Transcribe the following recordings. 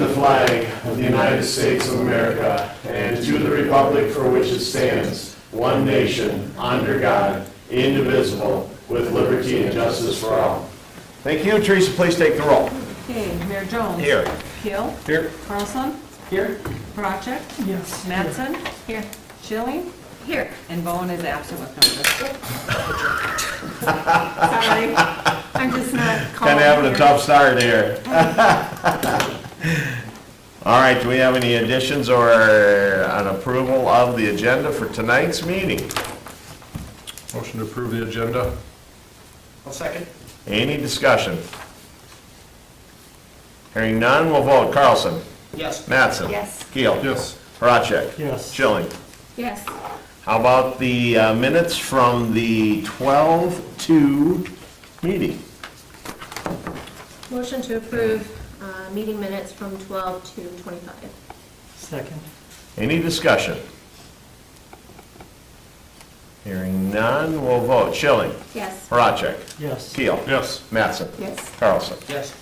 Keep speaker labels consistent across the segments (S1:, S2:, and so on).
S1: the flag of the United States of America and to the republic for which it stands, one nation, under God, indivisible, with liberty and justice for all.
S2: Thank you. Teresa, please take the roll.
S3: Okay, Mayor Jones.
S2: Here.
S3: Keel.
S2: Here.
S3: Carlson.
S2: Here.
S3: Horacek.
S4: Yes.
S3: Mattson. Here. Schilling. Here. And Bowen is absent with notice. Sorry, I'm just not calling.
S2: Kind of having a
S3: here.
S2: tough start here. All right, do we have any additions or an approval of the agenda for tonight's meeting?
S5: Motion to approve the agenda.
S4: I'll second.
S2: Any discussion? Hearing none, we'll vote. Carlson?
S4: Yes.
S2: Mattson?
S3: Yes.
S2: Keel?
S5: Yes.
S2: Horacek?
S4: Yes.
S2: Schilling?
S3: Yes.
S2: How about the minutes from the 12-2 meeting?
S6: Motion to approve meeting minutes from 12/2/25.
S4: Second.
S2: Any discussion? Hearing none, we'll vote. Schilling?
S6: Yes.
S2: Horacek?
S4: Yes.
S2: Keel?
S5: Yes.
S2: Mattson?
S3: Yes.
S2: Carlson?
S4: Yes.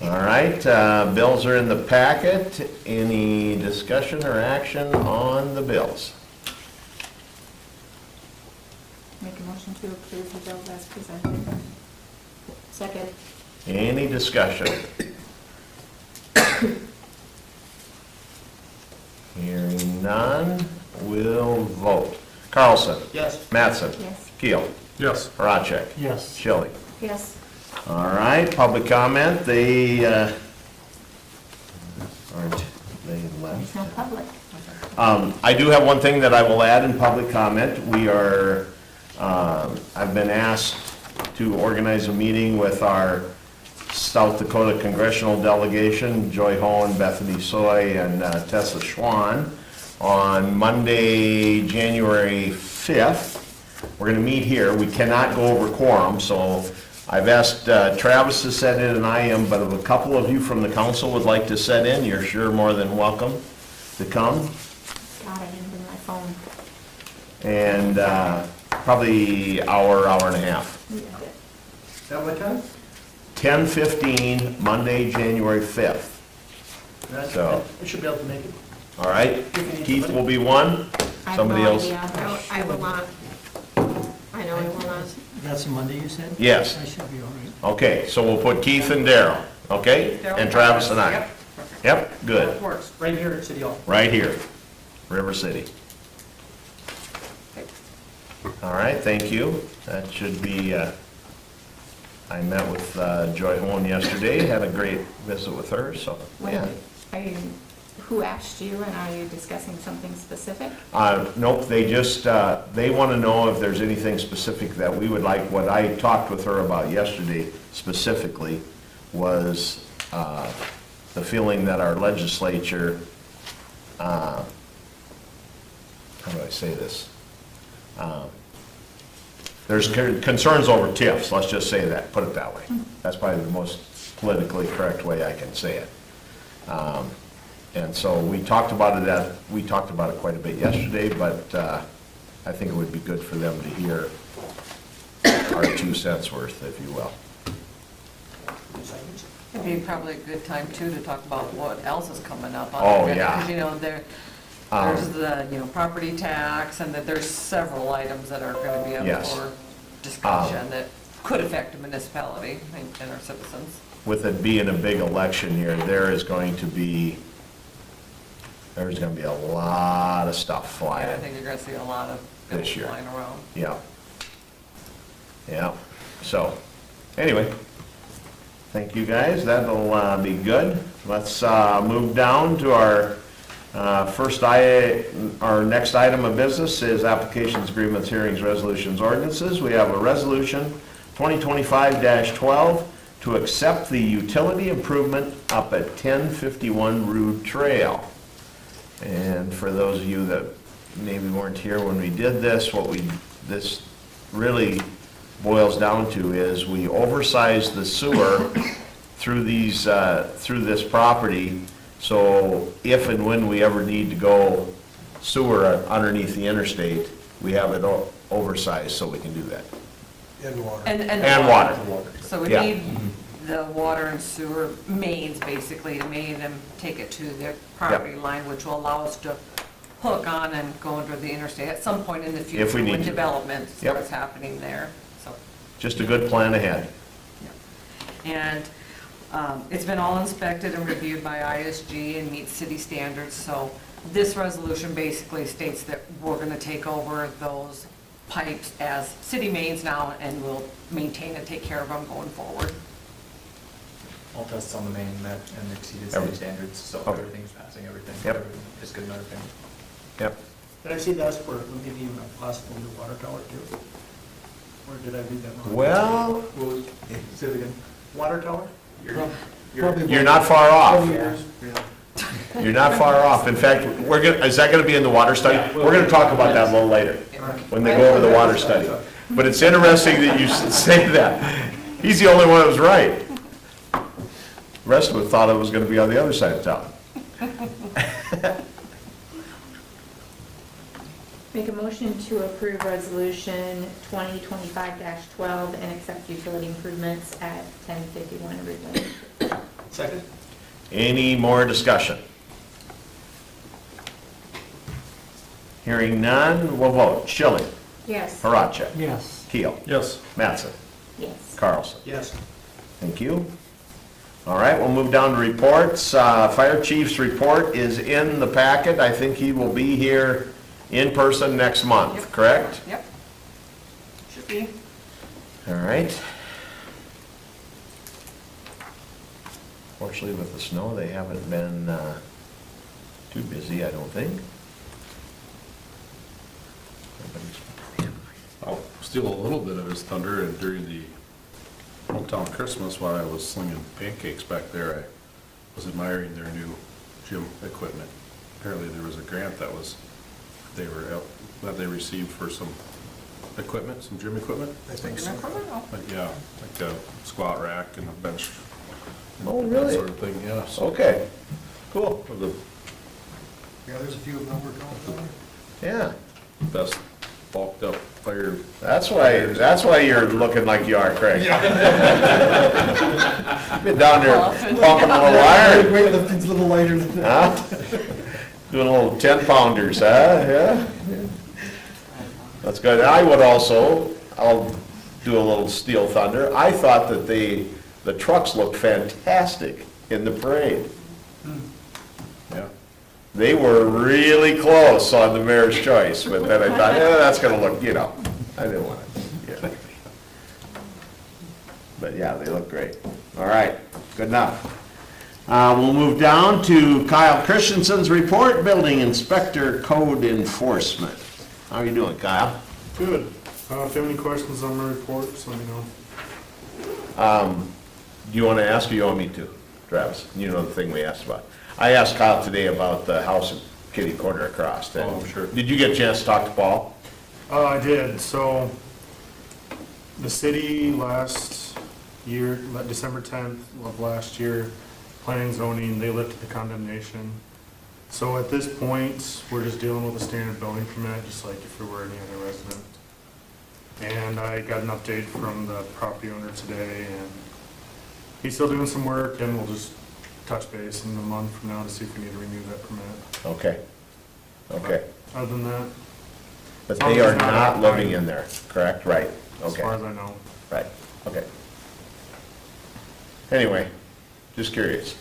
S2: All right, bills are in the packet. Any discussion or action on the bills?
S6: Make a motion to approve the bills as presented. Second.
S2: Any discussion? Hearing none, we'll vote. Carlson?
S4: Yes.
S2: Mattson?
S6: Yes.
S2: Keel?
S5: Yes.
S2: Horacek?
S4: Yes.
S2: Schilling?
S6: Yes.
S2: All right, public comment, they aren't, they left.
S6: It's not public.
S2: I do have one thing that I will add in public comment. We are, I've been asked to organize a meeting with our South Dakota congressional delegation, Joy Hohen, Bethany Soy, and Tessa Schwan, on Monday, January 5th. We're going to meet here. We cannot go over quorum, so I've asked Travis to set in, and I am, but if a couple of you from the council would like to set in, you're sure more than welcome to come.
S6: God, I didn't bring my phone.
S2: And probably hour and a half.
S4: At what time?
S2: 10:15, Monday, January 5th. So-
S4: I should be able to make it.
S2: All right? Keith will be one.
S6: I have
S2: Somebody
S6: no
S2: else?
S6: idea. I will not. I know I will not.
S4: That's a Monday, you said?
S2: Yes.
S4: I should be all right.
S2: Okay, so we'll put Keith and Daryl, okay? And Travis and I.
S3: Yep.
S2: Yep, good.
S3: That works.
S4: Right here at City Hall.
S2: Right here, River City. All right, thank you. That should be, I met with Joy Hohen yesterday, had a great visit with her, so, yeah.
S6: Are you, who asked you, and are you discussing something specific?
S2: Nope, they just, they want to know if there's anything specific that we would like. What I talked with her about yesterday specifically was the feeling that our legislature, how do I say this? There's concerns over TIFs, let's just say that, put it that way. That's probably the most politically correct way I can say it. And so we talked about it quite a bit yesterday, but I think it would be good for them to hear our 2 cents worth, if you will.
S3: It'd be probably a good time too to talk about what else is coming up on
S2: Oh,
S3: the agenda,
S2: yeah.
S3: because you know, there's the, property tax, and that there's several items that are gonna be up
S2: Yes.
S3: for discussion that could affect the municipality and our citizens.
S2: With it being a big election year, there's going to be a lot of stuff
S3: I
S2: flying.
S3: think you're gonna see a lot of bills
S2: This year.
S3: flying around.
S2: Yeah. Yeah, so, anyway, thank you guys, that'll be good. Let's move down to our our next item of business is applications, agreements, hearings, resolutions, ordinances. We have a resolution 2025-12 to accept the utility improvement up at 1051 Ruud Trail. And for those of you that maybe weren't here when we did this, this really boils down to is we oversized the sewer through this property, so if and when we ever need to go sewer underneath the interstate, we have it oversized so we can do that.
S5: And water.
S3: And
S2: And water.
S3: So we
S2: Yeah.
S3: need the water and sewer mains, basically, to make them take it to their property line, which will allow us to hook on and go under the interstate at some point in the future.
S2: If we need
S3: when
S2: to.
S3: development
S2: Yep.
S3: starts happening there, so.
S2: Just a good plan ahead.
S3: And it's been all inspected and reviewed by ISG and meets city standards, so this resolution basically states that we're gonna take over those pipes as city mains now, and we'll maintain and take care of them going forward.
S7: All tests on the main met and exceeded
S2: Every-
S7: city standards, so
S2: Okay.
S7: everything's passing, everything.
S2: Yep.
S7: Everything is good in our opinion.
S2: Yep.
S4: Did I see that's for maybe even a possible new water tower too? Or did I read that wrong?
S2: Well,
S7: Say it again.
S4: Water tower?
S2: you're not far off. You're not far off. In fact, is that gonna be in the water study? We're gonna talk about that a little later, when they go over the water study. But it's interesting that you say that. He's the only one that was right. The rest of us thought it was gonna be on the other side of town.
S6: Make a motion to approve resolution 2025-12 and accept utility improvements at 1051 Ruud Lane.
S4: Second?
S2: Any more discussion? Hearing none, we'll vote. Schilling,
S6: Yes.
S2: Horacek,
S4: Yes.
S2: Keel,
S5: Yes.
S2: Mattson,
S6: Yes.
S2: Carlson.
S4: Yes.
S2: Thank you. All right, we'll move down to reports. Fire chief's report is in the packet. I think he will be here in person next month,
S3: Yep.
S2: correct?
S3: Yep. Should be.
S2: All right. Fortunately, with the snow, they haven't been too busy, I don't think.
S5: I'll steal a little bit of his thunder, and during the hometown Christmas, while I was slinging pancakes back there, I was admiring their new gym equipment. Apparently, there was a grant that they received for some equipment, some gym equipment. I think so. But yeah, like a squat rack and a bench.
S2: Oh,
S5: That
S2: really?
S5: sort of thing, yeah. So
S2: Okay, cool.
S5: for the
S8: Yeah, there's a few of them we're going
S2: Yeah,
S5: best bulked up fire.
S2: that's why you're looking like you are, Craig. Been down there pumping a little iron.
S8: Weightlifting's a little lighter than that.
S2: Huh? Doing a little 10-pounders, huh? Yeah? That's good. I'll do a little steal thunder. I thought that the trucks looked fantastic in the parade.
S5: Yeah.
S2: They were really close on the mayor's choice, but then I thought, yeah, that's gonna look, I didn't want it. Yeah. But yeah, they look great. All right, good enough. We'll move down to Kyle Christensen's report, Building Inspector Code Enforcement. How are you doing, Kyle?
S9: Good. If you have any questions on my report, just let me know.
S2: Do you want to ask or you want me to, Travis? You know the thing we asked about. I asked Kyle today about the house in Kitty Corner across.
S5: Oh, sure.
S2: Did you get a chance to talk to Paul?
S9: I did. So the city last year, December 10th of last year, planning and zoning, they lifted the condemnation. So at this point, we're just dealing with a standard building permit, just like if we were any other resident. And I got an update from the property owner today, and he's still doing some work, and we'll just touch base in a month from now to see if we need to renew that permit.
S2: Okay. Okay.
S9: Other than that,
S2: But they are not living in there, correct? Right.
S9: as
S2: Okay.
S9: far as I know.
S2: Right. Okay. Anyway, just curious.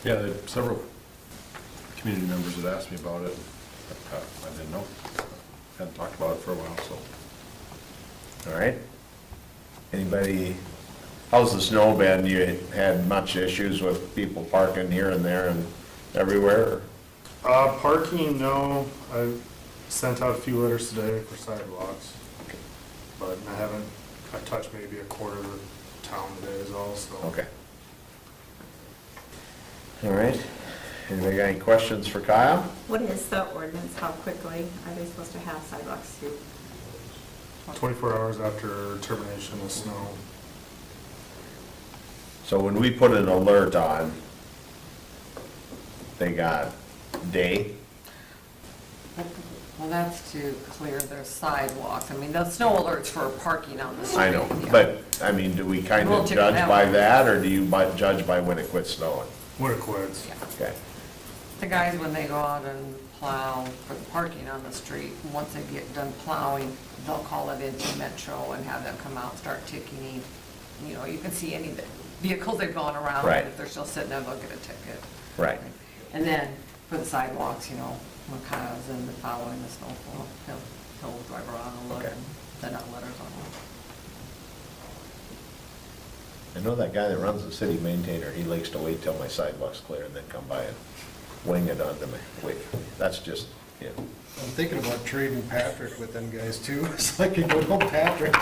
S5: Yeah, there were several community members that asked me about it. I didn't know. Hadn't talked about it for a while, so.
S2: All right. Anybody, how's the snow been? You had much issues with people parking here and there and everywhere?
S9: Parking, no. I sent out a few letters today for sidewalks, but I touched maybe a quarter of the town today is all, so.
S2: Okay. All right. Anybody got any questions for Kyle?
S6: What is the ordinance? How quickly are they supposed to have sidewalks too?
S9: 24 hours after termination of snow.
S2: So when we put an alert on, they got day?
S3: Well, that's to clear their sidewalks. I mean, the snow alerts for parking on the street.
S2: I know,
S3: yeah.
S2: but, I mean, do we kind
S3: We'll
S2: of
S3: check
S2: judge
S3: that
S2: by
S3: one.
S2: that, or do you judge by when it quits snowing?
S9: What it quits.
S3: Yeah.
S2: Okay,
S3: The guys, when they go out and plow for the parking on the street, once they get done plowing, they'll call it into Metro and have them come out and start ticketing. You know, you can see any of the vehicles they've gone around,
S2: Right.
S3: and if they're still sitting there, they'll get a ticket.
S2: right.
S3: And then for the sidewalks, you know, when Kyle's in the plowing the snowfall, he'll drive around and look
S2: Okay.
S3: and send out letters on them.
S2: I know that guy that runs the city maintainer, he likes to wait till my sidewalk's clear and then come by and wing it onto me. Wait, that's just, yeah.
S8: I'm thinking about trading Patrick with them guys too, so I can go home Patrick.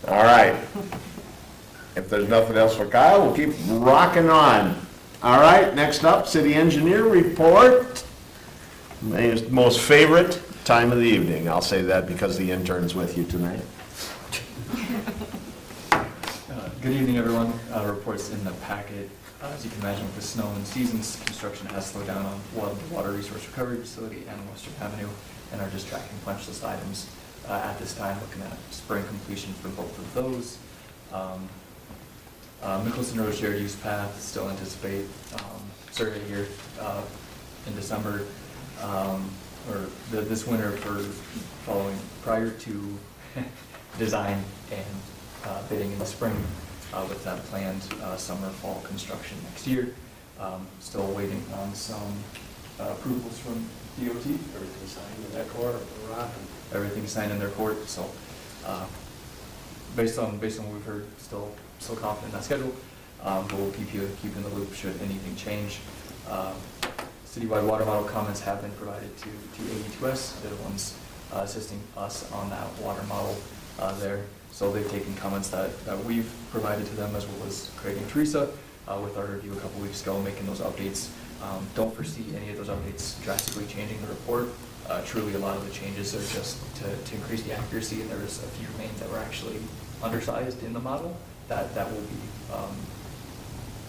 S2: All right. If there's nothing else for Kyle, we'll keep rocking on. All right, next up, city engineer report. Most favorite time of the evening. I'll say that because the intern's with you tonight.
S7: Good evening, everyone. Reports in the packet. As you can imagine, with the snow and seasons, construction has slowed down on the Water Resource Recovery Facility and Western Avenue, and are just tracking punch list items at this time, looking at spring completion for both of those. Mickelson Road Shared Use Path, still anticipate survey here in December, or this winter for following, prior to design and bidding in the spring, with that planned summer, fall construction next year. Still waiting on some approvals from DOT. Everything's signed in their court, everything's signed in their court, so based on what we've heard, still confident in that schedule. But we'll keep in the loop should anything change. Citywide water model comments have been provided to AE2S. They're the ones assisting us on that water model there. So they've taken comments that we've provided to them, as well as Craig and Teresa with our review a couple weeks ago, making those updates. Don't foresee any of those updates drastically changing the report. Truly, a lot of the changes are just to increase the accuracy, and there's a few remains that were actually undersized in the model that will be,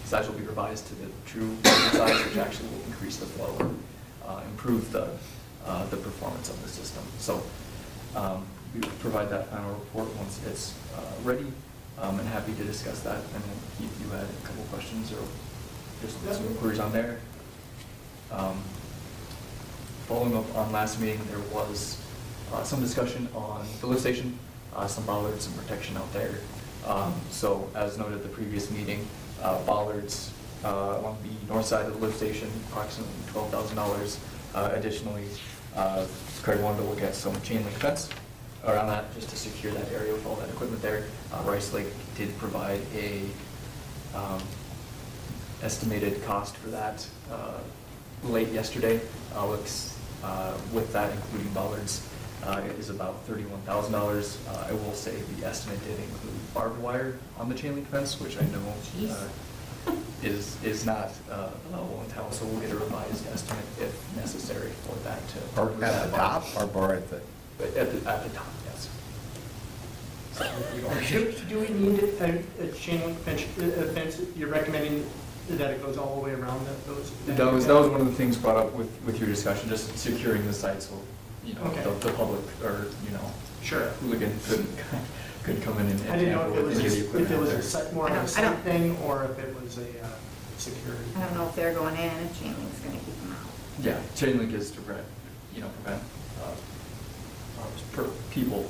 S7: size will be revised to the true size, which actually will increase the flow and improve the performance of the system. So we will provide that final report once it's ready, and happy to discuss that. And then Keith, you had a couple questions or just some inquiries on there. Following up on last meeting, there was some discussion on the lift station, some bollards and protection out there. So as noted at the previous meeting, bollards on the north side of the lift station, approximately $12,000. Additionally, Craig wanted to look at some chain link fence around that, just to secure that area with all that equipment there. Rice Lake did provide a estimated cost for that late yesterday. Looks with that, including bollards, it is about $31,000. I will say the estimate did include barbed wire on the chain link fence, which I know is not allowable in town, so we'll get a revised estimate if necessary for that to.
S2: Or at the top, or at the?
S7: At the top, yes.
S4: Do we need a chain link fence? You're recommending that it goes all the way around those?
S7: That was one of the things brought up with your discussion, just securing the site so, you know,
S4: Okay.
S7: the public, or, you know,
S4: Sure.
S7: hooligan couldn't come in and
S4: I didn't know
S7: tamper with any of the equipment
S4: if it
S7: out
S4: was
S7: there.
S4: a site, more of
S6: I
S4: a
S6: don't-
S4: site thing, or if it was a security.
S6: I don't know if they're going in, if chain link's gonna keep them out.
S7: Yeah, chain link is to prevent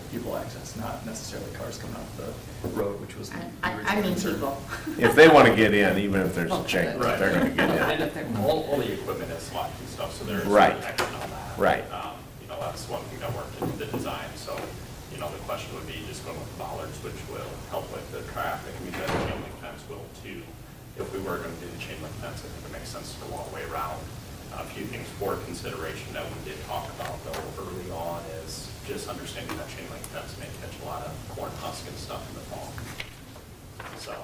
S7: people access, not necessarily cars coming off the road, which was the
S6: I
S7: original
S6: mean
S7: concern.
S6: people.
S2: If they want to get in, even if there's a chain,
S3: Right.
S2: they're going to get in.
S3: And
S1: All the equipment is locked and stuff, so there's
S2: Right.
S1: protection on that.
S2: Right.
S1: You know, that's one thing that worked into the design, so, you know, the question would be just going with bollards, which will help with the traffic. I mean, the chain link fence will too. If we were going to do the chain link fence, I think it makes sense to go all the way around. A few things for consideration that we did talk about though early on is just understanding that chain link fence may catch a lot of corn husk and stuff in the fall. So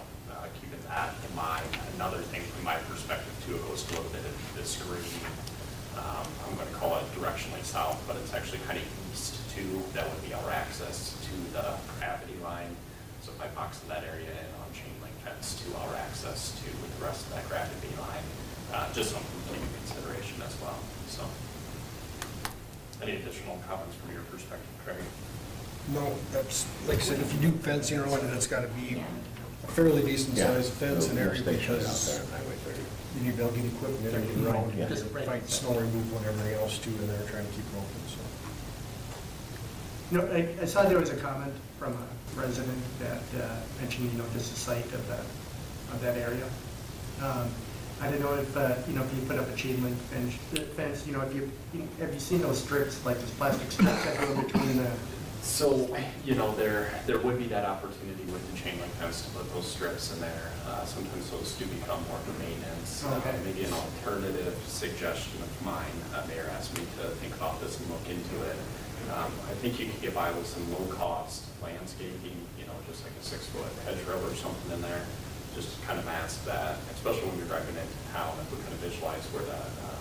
S1: keeping that in mind. Another thing from my perspective too, it goes a little bit of this green. I'm going to call it directionally south, but it's actually kind of east too. That would be our access to the gravity line. So if I box that area in on chain link fence to our access to the the rest of that gravity line. Just something to take into consideration as well, so. Any additional comments from your perspective, Craig?
S8: No, that's, like I said, if you do fencing or whatnot, it's gotta be a fairly decent sized fence and area, because you need to get equipment in and around,
S2: Yeah.
S8: to fight snow removal and everything else too, and they're trying to keep it open, so.
S4: You know, I saw there was a comment from a resident that mentioned, you know, just the site of that area. I don't know if, you know, if you put up a chain link fence, you know, have you seen those strips, like those plastic strips that go between the?
S1: So, you know, there would be that opportunity with the chain link fence to put those strips in there. Sometimes those do become more for maintenance.
S4: Okay.
S1: Maybe an alternative suggestion of mine, Mayor asked me to think about this and look into it. I think you could get by with some low-cost landscaping, you know, just like a 6-foot hedgerow or something in there, just to kind of mask that, especially when you're driving into town, if we kind of visualize where the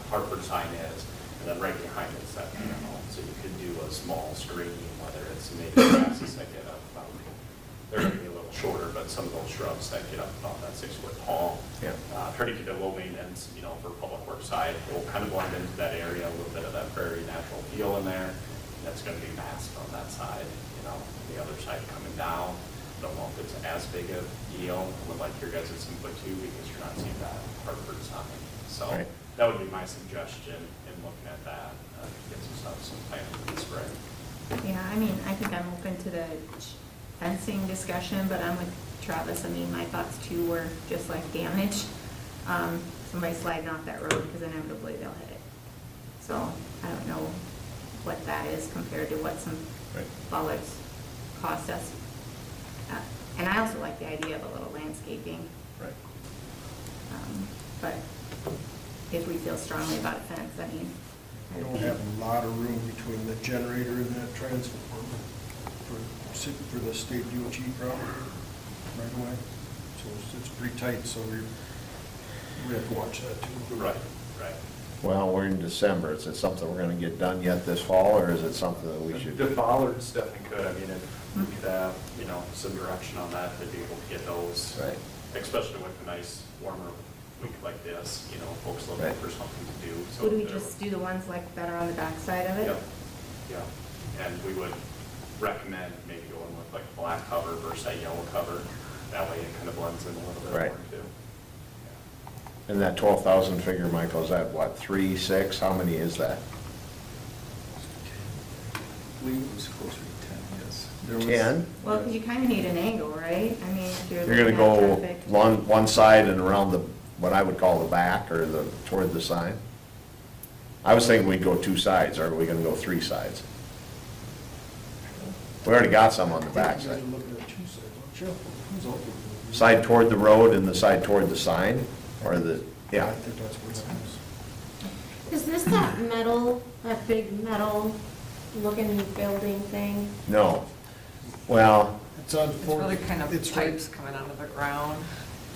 S1: Hartford sign is, and then right behind it is that panel. So you could do a small screen, whether it's maybe grasses that get up about, they're going to be a little shorter, but some of those shrubs that get up about that 6-foot tall.
S2: Yeah.
S1: Try to keep it low maintenance, you know, for public works side. It will kind of blend into that area, a little bit of that very natural feel in there. That's going to be masked on that side, you know, the other side coming down. Don't know if it's as big a deal. I would like your guys' input too, because you're not seeing that Hartford sign. So
S2: Right.
S1: that would be my suggestion in looking at that, to get some stuff, some planning in the spring.
S6: Yeah, I mean, I think I'm open to the fencing discussion, but I'm with Travis. I mean, my thoughts too were just like damage. Somebody sliding off that road, because inevitably they'll hit it. So I don't know what that is compared to what some
S2: Right.
S6: bollards cost us. And I also like the idea of a little landscaping.
S2: Right.
S6: But if we feel strongly about a fence, I mean. I
S8: You don't have a lot of room between the generator and that transformer for the state DOT property right away. So it's pretty tight, so we have to watch that too.
S1: Right, right.
S2: Well, we're in December. Is it something we're gonna get done yet this fall, or is it something that we should?
S1: The bollards definitely could. I mean, if we could have, you know, some direction on that, to be able to get those.
S2: Right.
S1: Especially with a nice warmer week like this, you know, folks looking
S2: Right.
S1: for something to do. So
S6: Would we
S1: there-
S6: just do the ones like that are on the backside of it?
S1: Yep, yeah. And we would recommend maybe going with like black cover versus that yellow cover. That way it kind of blends in a little bit
S2: Right.
S1: more too.
S2: And that 12,000 figure, Michael, is that what, 3, 6? How many is that?
S7: I believe it was closer to 10, yes. There was-
S2: 10?
S6: Well, 'cause you kind of need an angle, right? I mean, if you're
S2: You're gonna
S6: looking
S2: go
S6: at traffic.
S2: one side and around the, what I would call the back, or toward the sign? I was thinking we'd go 2 sides, or are we gonna go 3 sides? We already got some on the back
S8: I think
S2: side.
S8: you guys are looking at 2 sides, aren't you? Who's open?
S2: Side toward the road and the side toward the sign, or the,
S8: I
S2: yeah.
S8: think that's what it is.
S10: Is this that metal, that big metal looking building thing?
S2: No. Well,
S8: It's on
S3: It's really kind of
S8: it's right-
S3: pipes coming out of the ground.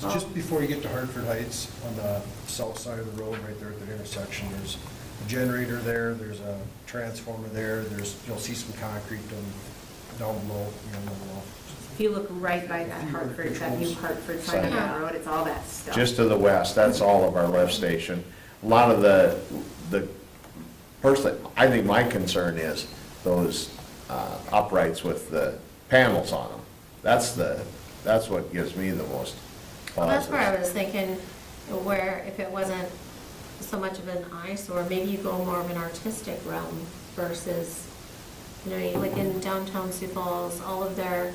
S8: It's just before you get to Hartford Heights, on the south side of the road, right there at the intersection. There's a generator there, there's a transformer there, you'll see some concrete down below, below.
S6: If you look right by that Hartford, that new Hartford sign on that road, it's all that stuff.
S2: just to the west, that's all of our lift station. A lot of the, personally, I think my concern is those uprights with the panels on them. That's what gives me the most
S10: Well, that's where I
S2: pause.
S10: was thinking, where if it wasn't so much of an eyesore, maybe you go more of an artistic realm versus, you know, like in downtown Sioux Falls, all of their,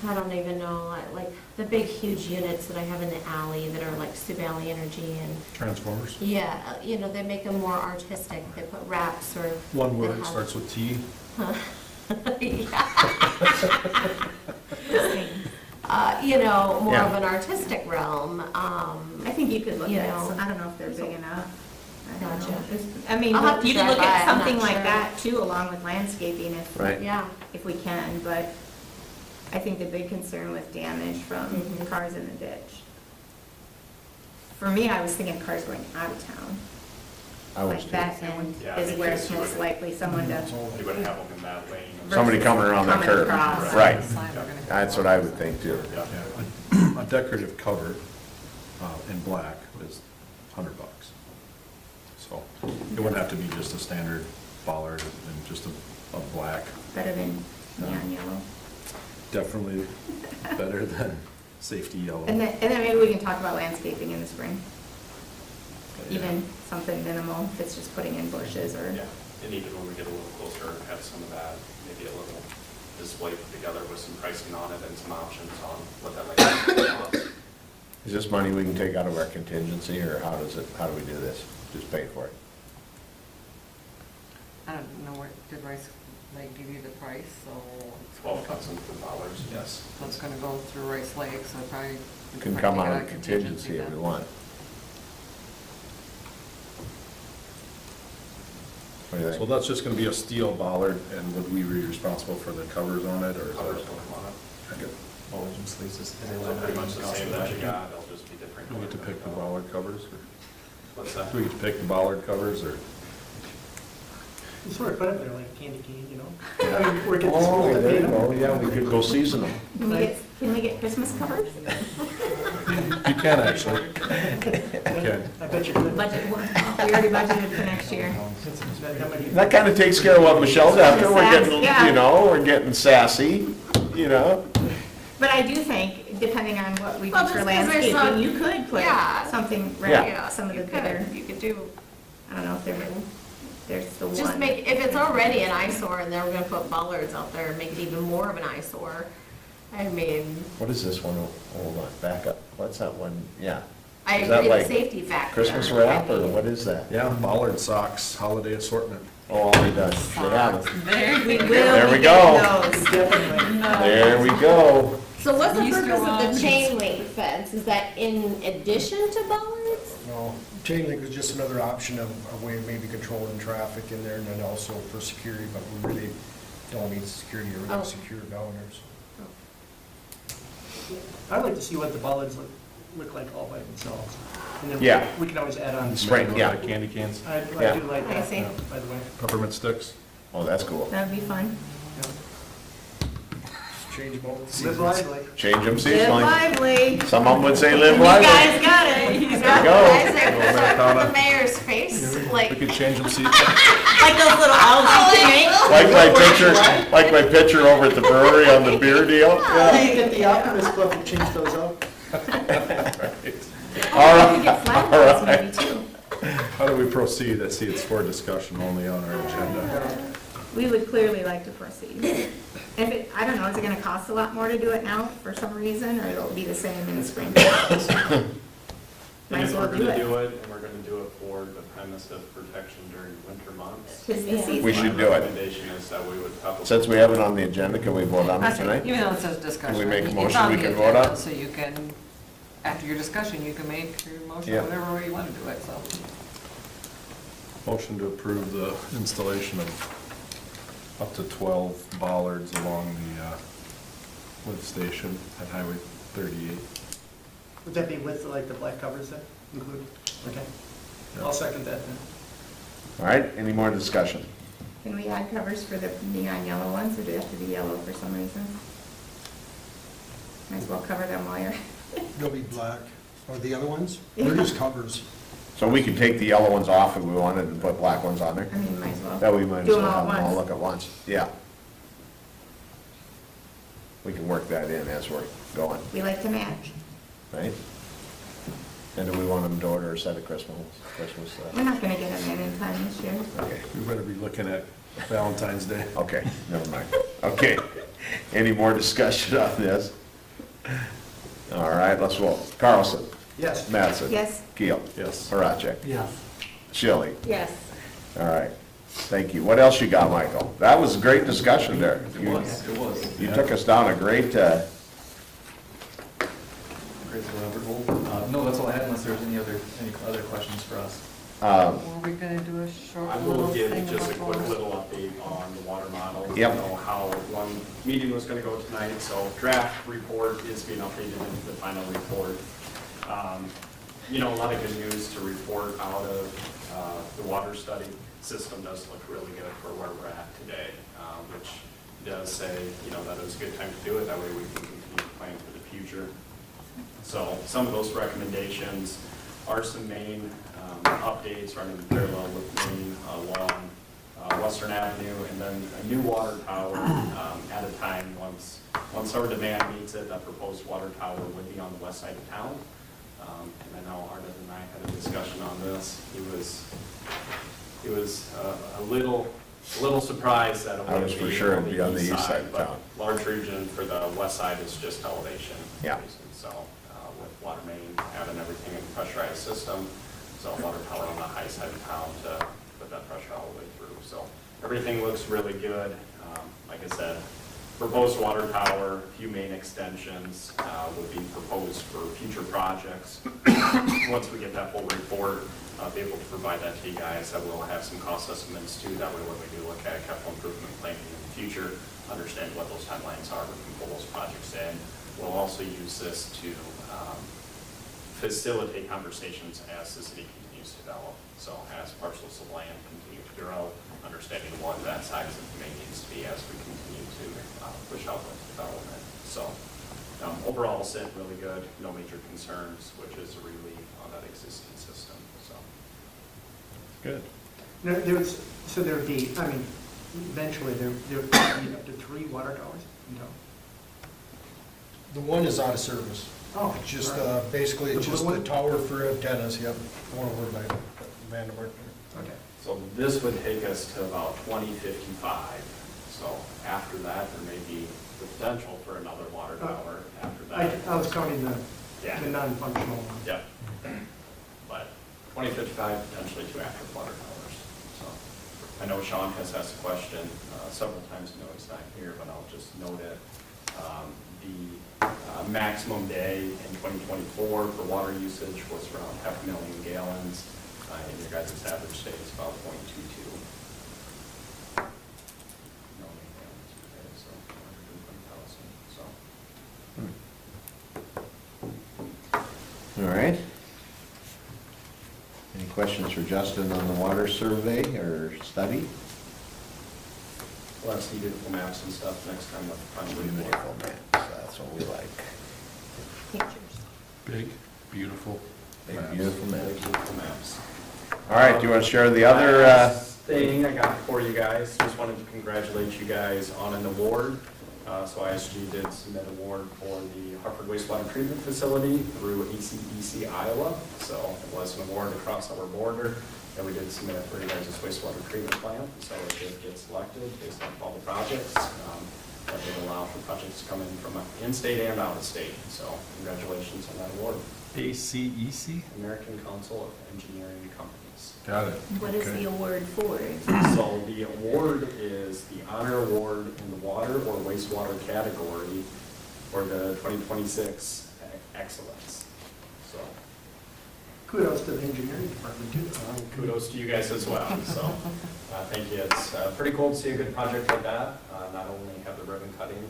S10: I don't even know, like the big huge units that I have in the alley that are like Sioux Valley Energy and,
S5: Transformers.
S10: yeah, you know, they make them more artistic. They put wraps or.
S5: One
S10: they
S5: word,
S10: have-
S5: starts with T.
S10: You know, more of
S2: Yeah.
S10: an artistic realm.
S6: I think you could look
S10: You
S6: at,
S10: know.
S6: I don't know if they're big enough. I don't
S10: Gotcha.
S6: know. I mean,
S10: I'll have to
S6: you could
S10: drive
S6: look at
S10: by, I'm
S6: something
S10: not
S6: like
S10: sure.
S6: that too, along with landscaping
S2: Right.
S10: Yeah,
S6: if we can, but I think the big concern with damage from
S10: Mhm.
S6: cars in the ditch. For me, I was thinking cars going out of town.
S2: I was
S6: Like
S2: too.
S6: that end
S1: Yeah,
S6: is where
S1: because
S6: it's
S1: you
S6: most
S1: would-
S6: likely someone to.
S1: You would have them in that lane.
S2: Somebody coming around that
S6: Coming
S2: curve.
S6: across.
S2: Right.
S3: Sign, we're gonna-
S2: That's what I would think too.
S1: Yeah.
S5: A decorative cover in black is $100. So it wouldn't have to be just a standard bollard and just a black.
S6: Better than neon yellow.
S5: Definitely better than safety yellow.
S6: And then maybe we can talk about landscaping in the spring. Even something minimal, if it's just putting in bushes or.
S1: Yeah, and even when we get a little closer, have some of that, maybe a little display put together with some pricing on it and some options on what that might cost.
S2: Is this money we can take out of our contingency, or how do we do this? Just pay for it?
S3: I don't know, did Rice Lake give you the price, so.
S1: $12,000 for $.
S7: Yes.
S3: So it's gonna go through Rice Lake, so probably.
S2: Can come out of contingency if we
S3: then.
S2: want. What do you
S5: So
S2: think?
S5: that's just gonna be a steel bollard, and would we be responsible for the covers on it, or? is that-
S1: Colors don't come on it.
S5: Okay.
S7: Bollards and sleeves is.
S1: They're pretty much the same that you got, they'll just be different.
S5: Do we get to pick the bollard covers, or?
S1: What's that?
S5: Do we get to pick the bollard covers, or?
S4: You sort of put it there like candy cane, you know? I mean, we're getting the school
S2: Oh,
S4: to
S2: there
S4: pay
S2: you go,
S4: them.
S2: yeah, we could go season them.
S6: Can we get Christmas covers?
S5: You can actually. You can.
S4: I bet you could.
S6: Budget one, we already budgeted for next year.
S4: How many-
S2: That kind of takes care of what Michelle's after, we're getting,
S6: Yeah.
S2: you know, we're getting sassy, you know?
S6: But I do think, depending on what we do
S10: Well,
S6: for
S10: just 'cause there's
S6: landscaping,
S10: some-
S6: you could put
S10: Yeah.
S6: something,
S2: Yeah.
S6: right, some of the
S10: You
S6: bigger,
S10: could, you could do,
S6: I don't know if there's the one.
S10: just make, if it's already an eyesore and then we're gonna put bollards out there, make it even more of an eyesore. I mean,
S2: What is this one? Hold on, back up. What's that one? Yeah.
S10: I
S2: Is that
S10: agree, the
S2: like
S10: safety factor.
S2: Christmas wrap, or what is that?
S5: Yeah, bollard socks, holiday assortment.
S2: Oh, he does. They have it.
S3: There
S6: We will
S2: There
S6: be
S2: we
S6: getting
S2: go.
S6: those.
S4: Definitely.
S2: There we go.
S10: So what's the
S3: Easter
S10: purpose of
S3: ones.
S10: the chain link fence? Is that in addition to bollards?
S8: No, chain link is just another option of a way of maybe controlling traffic in there, and then also for security, but we really don't need security or
S10: Oh.
S8: really secure down there, so.
S4: I'd like to see what the bollards look like all by themselves. And then
S2: Yeah.
S4: we can always add on.
S2: Spray, yeah.
S5: Candy cans,
S4: I
S2: Yeah.
S4: do like
S6: I
S4: that,
S6: see.
S4: by the way.
S5: peppermint sticks.
S2: Oh, that's cool.
S6: That'd be fun.
S8: Change both
S4: Live
S8: seasons.
S4: lively.
S2: Change them
S6: Live
S2: seasonally.
S6: lively.
S2: Some of them would say live
S6: You
S2: lively.
S6: guys got it. You
S2: There you
S6: got
S2: go.
S6: it.
S10: Guys, there's the mayor's face,
S5: We
S10: like,
S5: could change them seats.
S6: Like those little owls you can make.
S2: Like my picture over at the brewery on the beer deal.
S4: You get the Optimist Club to change those up.
S2: All
S6: We could get
S2: right,
S6: flagpoles
S2: all right.
S6: maybe too.
S5: How do we proceed? I see it's for discussion only on our agenda.
S6: We would clearly like to proceed. If it, I don't know, is it gonna cost a lot more to do it now for some reason, or it'll be the same in the spring?
S1: And
S6: Might as
S1: if
S6: well
S1: we're
S6: do
S1: gonna
S6: it.
S1: do it, and we're gonna do it for the premise of protection during winter months.
S6: 'Tis the
S10: Yeah.
S6: season.
S2: We should do
S1: My
S2: it.
S1: recommendation is that we would probably.
S2: Since we have it on the agenda, can we vote on it tonight?
S3: Even though it says discussion.
S2: Can we make a
S3: it's
S2: motion
S3: on
S2: we
S3: the
S2: can vote
S3: agenda,
S2: on?
S3: So you can, after your discussion, you can make your motion
S2: Yeah.
S3: whatever way you want to do it, so.
S5: Motion to approve the installation of up to 12 bollards along the lift station at Highway 38.
S4: Would that be with like the black covers then included? Okay. I'll second that then.
S2: All right, any more discussion?
S6: Can we add covers for the neon yellow ones, or do they have to be yellow for some reason? Might as well cover them while you're.
S8: They'll be black, or the other ones, they're just covers.
S2: So we can take the yellow ones off if we wanted and put black ones on there?
S6: I mean, might as well.
S2: That we might as
S6: Do
S2: well
S6: them all
S2: have
S6: at
S2: them all
S6: once.
S2: look at once. Yeah. We can work that in as we're going,
S6: We like to match.
S2: right? And do we want them to order a set of Christmas?
S6: We're not gonna get them in time this year.
S2: Okay,
S5: We better be looking at Valentine's Day.
S2: okay, never mind. Okay, any more discussion on this? All right, let's vote. Carlson?
S4: Yes.
S2: Mattson?
S6: Yes.
S2: Keel?
S5: Yes.
S2: Horacek?
S4: Yes.
S2: Shelley?
S10: yes.
S2: All right, thank you. What else you got, Michael? That was a great discussion there.
S7: It was, it was.
S2: You took us down a great,
S7: Great rabbit hole. No, that's all I had unless there's any other questions for us.
S3: Were we gonna do a short
S1: I
S3: little
S1: will give
S3: thing
S1: just a
S3: about
S1: quick
S3: those?
S1: little update on the water model.
S2: Yep.
S1: I know how one meeting was gonna go tonight, so draft report is being updated into the final report. You know, a lot of good news to report out of the water study. System does look really good for where we're at today, which does say, you know, that it was a good time to do it. That way we can continue to plan for the future. So some of those recommendations are some main updates running parallel with Main along Western Avenue, and then a new water tower at a time. Once our demand meets it, that proposed water tower would be on the west side of town. And I know Arden and I had a discussion on this. He was a little surprised that it
S2: I was
S1: would
S2: for
S1: be
S2: sure
S1: on
S2: it'd be on the east side of
S1: but
S2: town.
S1: large region for the west side is just elevation.
S2: Yeah.
S1: reasons. So with water main having everything in a pressurized system, so water tower on the high side of town to put that pressure all the way through. So everything looks really good. Like I said, proposed water tower, a few main extensions would be proposed for future projects. Once we get that full report, I'll be able to provide that to you guys. I will have some cost estimates too. That way when we do look at capital improvement planning in the future, understand what those timelines are, we can pull those projects in. We'll also use this to facilitate conversations as the city continues to develop. So as parcels of land continue to grow, understanding what that size of the main needs to be as we continue to push out with development. So overall, it's really good, no major concerns, which is a relief on that existing system, so.
S2: Good.
S4: So there'd be, I mean, eventually there would be up to 3 water towers in town.
S8: The one is out of service.
S4: Oh,
S8: It's just,
S4: right.
S8: basically, it's
S4: The
S8: just
S4: blue
S8: the
S4: one?
S8: tower for antennas, yep, one over by Vandermark there.
S4: Okay.
S1: So this would take us to about 2055. So after that, there may be the potential for another water tower after that.
S4: I was counting the
S1: Yeah.
S4: non-functional one.
S1: Yeah. But 2055, potentially 2 active water towers. So I know Sean has asked a question several times. I know he's not here, but I'll just note it. The maximum day in 2024 for water usage was around 500,000 gallons. And your guys' average day is about 0.22 million gallons per day, so 120,000. So
S2: All right. Any questions for Justin on the water survey or study?
S1: we'll have some beautiful maps and stuff next time with final report.
S2: Beautiful maps, that's what we like.
S10: Pictures.
S5: Big, beautiful.
S2: Big,
S5: maps.
S2: beautiful
S1: Really
S2: maps.
S1: beautiful maps.
S2: All right, do you want to share the other,
S1: Last thing I got for you guys, just wanted to congratulate you guys on an award. So ISG did submit an award for the Hartford Wastewater Treatment Facility through ACEC Iowa. So it was an award across our border, and we did submit it for your guys' wastewater treatment plant. So it did get selected based on all the projects. That did allow for projects to come in from in-state and out of state. So congratulations on that award.
S5: ACEC?
S1: American Council of Engineering Companies.
S5: Got it.
S6: What is
S5: Okay.
S6: the award for?
S1: So the award is the honor award in the water or wastewater category for the 2026 excellence. So
S4: Kudos to the engineering department too.
S1: kudos to you guys as well. So thank you. It's pretty cool to see a good project like that. Not only have the ribbon cutting,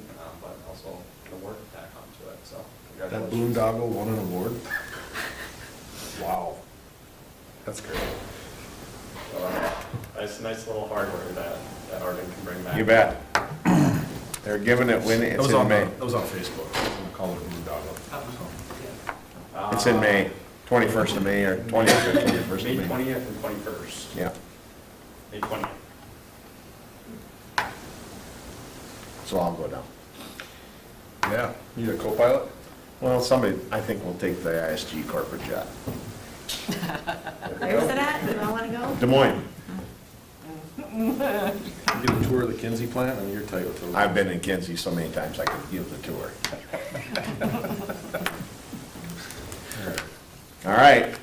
S1: but also the work back onto it. So
S8: That
S1: congratulations.
S8: boondoggle won an award?
S5: Wow. That's great.
S1: So, it's nice little hardware that Arden can bring back.
S2: you bet. They're giving it when
S5: That
S2: it's
S5: was
S2: in
S5: on,
S2: May.
S5: that was on Facebook. I'm gonna call it a boondoggle.
S4: That was all, yeah.
S2: It's in May, 21st of May or 20th or 21st
S1: May
S2: of May.
S1: 20th and 21st.
S2: Yeah,
S1: May 20th.
S2: so I'll go down.
S5: Yeah. Need a co-pilot?
S2: Well, somebody, I think we'll take the ISG corporate jet.
S6: Where's it at? Do I want to go?
S2: Des Moines.
S5: Get a tour of the Kinsey plant? I mean, you're tight with those.
S2: I've been in Kinsey so many times I could give the tour. All right.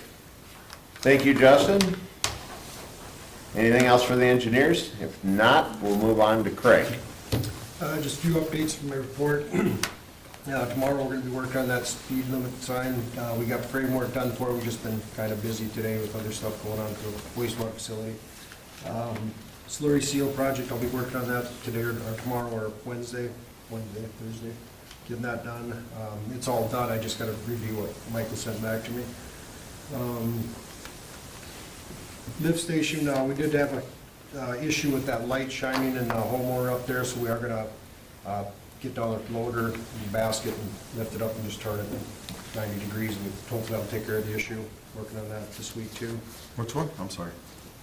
S2: Thank you, Justin. Anything else for the engineers? If not, we'll move on to Craig.
S8: Just a few updates from my report. Tomorrow, we're gonna be working on that speed limit sign. We got framework done for it, we've just been kind of busy today with other stuff going on for the wastewater facility. Slurry seal project, I'll be working on that today or tomorrow or Thursday, getting that done. It's all done, I just gotta review what Michael sent back to me. Lift station, we did have a issue with that light shining in the homeowner up there, so we are gonna get down the loader and basket and lift it up and just turn it and 90 degrees, and hopefully that'll take care of the issue. Working on that this week too.
S5: Which one? I'm sorry.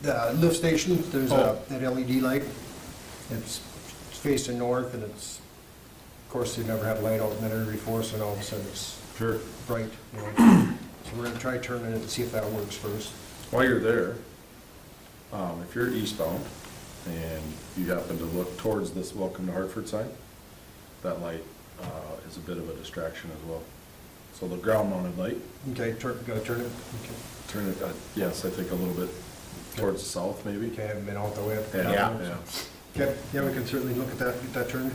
S8: The lift station, there's
S5: Oh.
S8: that LED light. It's facing north, and it's, of course, they never had light out in that area before, so now all of a sudden it's
S5: Sure.
S8: bright, you know. So we're gonna try turning it and see if that works first.
S5: While you're there, if you're eastbound and you happen to look towards this Welcome to Hartford sign, that light is a bit of a distraction as well. So the ground mounted light,
S8: Okay, gotta turn it. Okay.
S5: turn it, yes, I think a little bit towards the south maybe.
S8: Okay, I haven't been out the way.
S2: Yeah.
S8: Okay, yeah, we can certainly look at that, get that turned.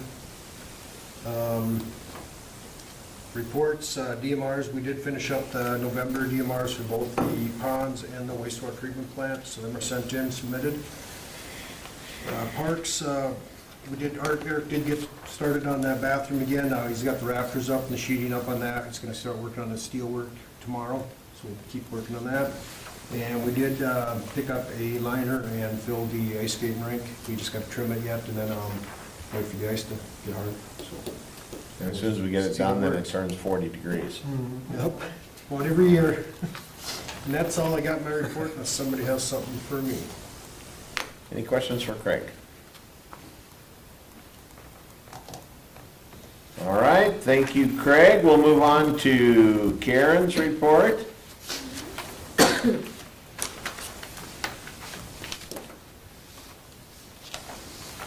S8: Reports, DMRs, we did finish up the November DMRs for both the ponds and the wastewater treatment plant, so them are sent in, submitted. Parks, Eric did get started on that bathroom again. Now he's got the rafters up and the sheeting up on that. He's gonna start working on the steel work tomorrow, so we'll keep working on that. And we did pick up a liner and fill the ice skating rink. We just gotta trim it yet and then wait for the ice to get hard, so.
S2: And as soon as we get it done, then it turns 40 degrees.
S8: Yep, one every year. And that's all I got in my report, unless somebody has something for me.
S2: Any questions for Craig? All right, thank you, Craig. We'll move on to Karen's report.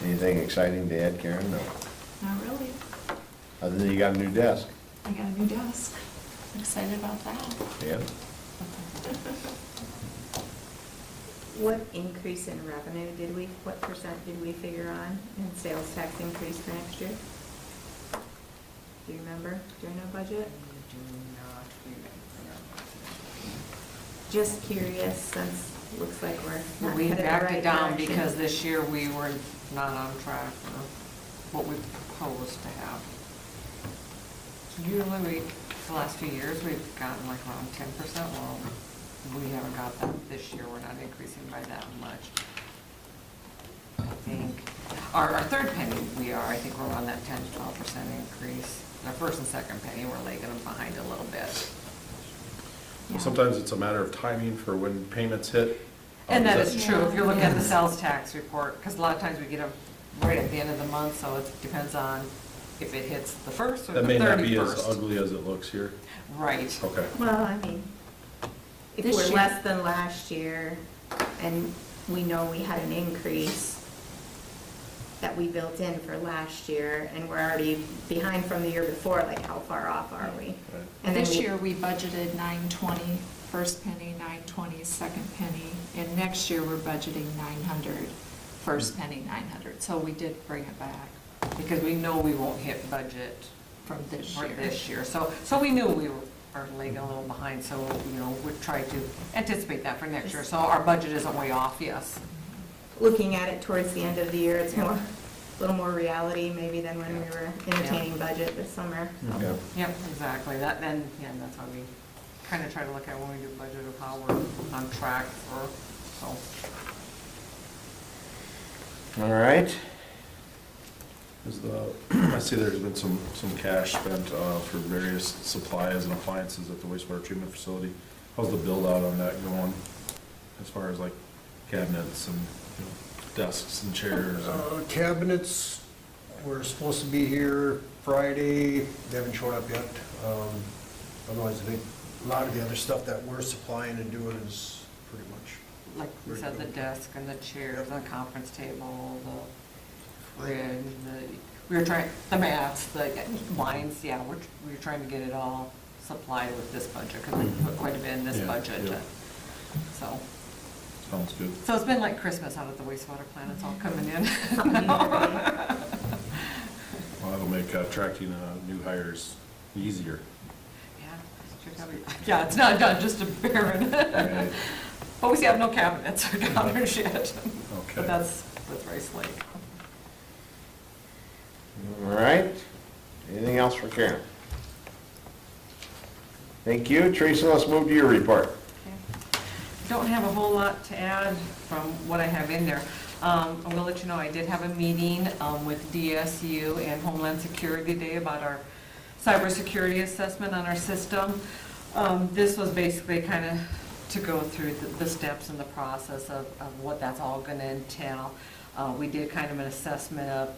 S2: Anything exciting to add, Karen? No.
S11: Not really.
S2: Other than you got a new desk?
S11: I got a new desk. I'm excited about that.
S2: Yeah.
S6: What increase in revenue what percent did we figure on in sales tax increase for next year? Do you remember during our budget? Just curious, since it looks like we're not
S3: We
S6: headed the
S3: backed
S6: right
S3: it down
S6: direction.
S3: because this year we were not on track for what we proposed to have. Usually the last few years, we've gotten like around 10%. Well, we haven't got that this year. We're not increasing by that much. I think, our third penny, I think we're on that 10 to 12% increase. Our first and second penny, we're lagging them behind a little bit.
S11: Yeah.
S5: Sometimes it's a matter of timing for when payments hit.
S3: And that
S5: Is
S3: is true, if you're looking at the
S11: Yeah.
S3: sales tax report, because a lot of times we get them right at the end of the month, so it depends on if it hits the first or the
S5: That may not be as
S3: 31st.
S5: ugly as it looks here.
S3: Right.
S5: Okay.
S6: Well, I mean, if
S11: This
S6: we're
S11: year-
S6: less than last year, and we know we had an increase that we built in for last year, and we're already behind from the year before, like how far off are we?
S5: Right.
S6: And then
S11: This year, we budgeted 920, first penny, 920, second penny, and next year, we're budgeting 900, first penny, 900. So we did bring it back
S3: Because we know we won't hit budget
S11: from this
S3: for
S11: year.
S3: this year. So we knew we are lagging a little behind, so, we tried to anticipate that for next year. So our budget isn't way off, yes.
S6: looking at it towards the end of the year, it's a little more reality maybe than when we were entertaining budget this summer. so.
S2: Yeah.
S3: Yep, exactly. That's how we kind of try to look at when we do budget of how we're on track for, so.
S2: All right.
S5: I see there's been some cash spent for various supplies and appliances at the wastewater treatment facility. How's the build out on that going? As far as like cabinets and desks and chairs?
S8: Cabinets were supposed to be here Friday, they haven't showed up yet. Otherwise, I think a lot of the other stuff that we're supplying and doing is pretty much.
S3: Like we said, the desk and the chairs, the conference table, the fridge, the mats, the wines, yeah, we're trying to get it all supplied with this budget, because we put quite a bit in this
S5: Yeah,
S3: budget,
S5: yeah.
S3: so.
S5: Sounds good.
S3: So it's been like Christmas out at the wastewater plant, it's all coming in.
S5: Well, that'll make tracking new hires easier.
S3: Yeah, it's not done, just a barren.
S5: Right.
S3: But we still have no cabinets or counters yet.
S5: Okay.
S3: But that's Rice Lake.
S2: All right. Anything else for Karen? Thank you. Teresa, let's move to your report.
S3: Don't have a whole lot to add from what I have in there. I will let you know, I did have a meeting with DSU and Homeland Security today about our cybersecurity assessment on our system. This was basically kind of to go through the steps and the process of what that's all going to entail. We did kind of an assessment of,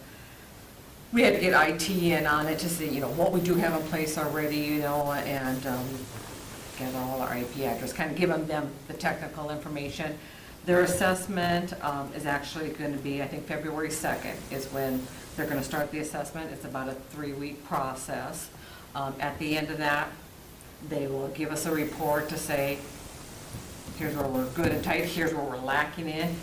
S3: we had to get IT in on it to see, you know, what we do have in place already, you know, and get all our IP address, kind of give them the technical information. Their assessment is actually going to be, I think, February 2nd is when they're going to start the assessment. It's about a 3-week process. At the end of that, they will give us a report to say, here's where we're good and tight, here's where we're lacking in.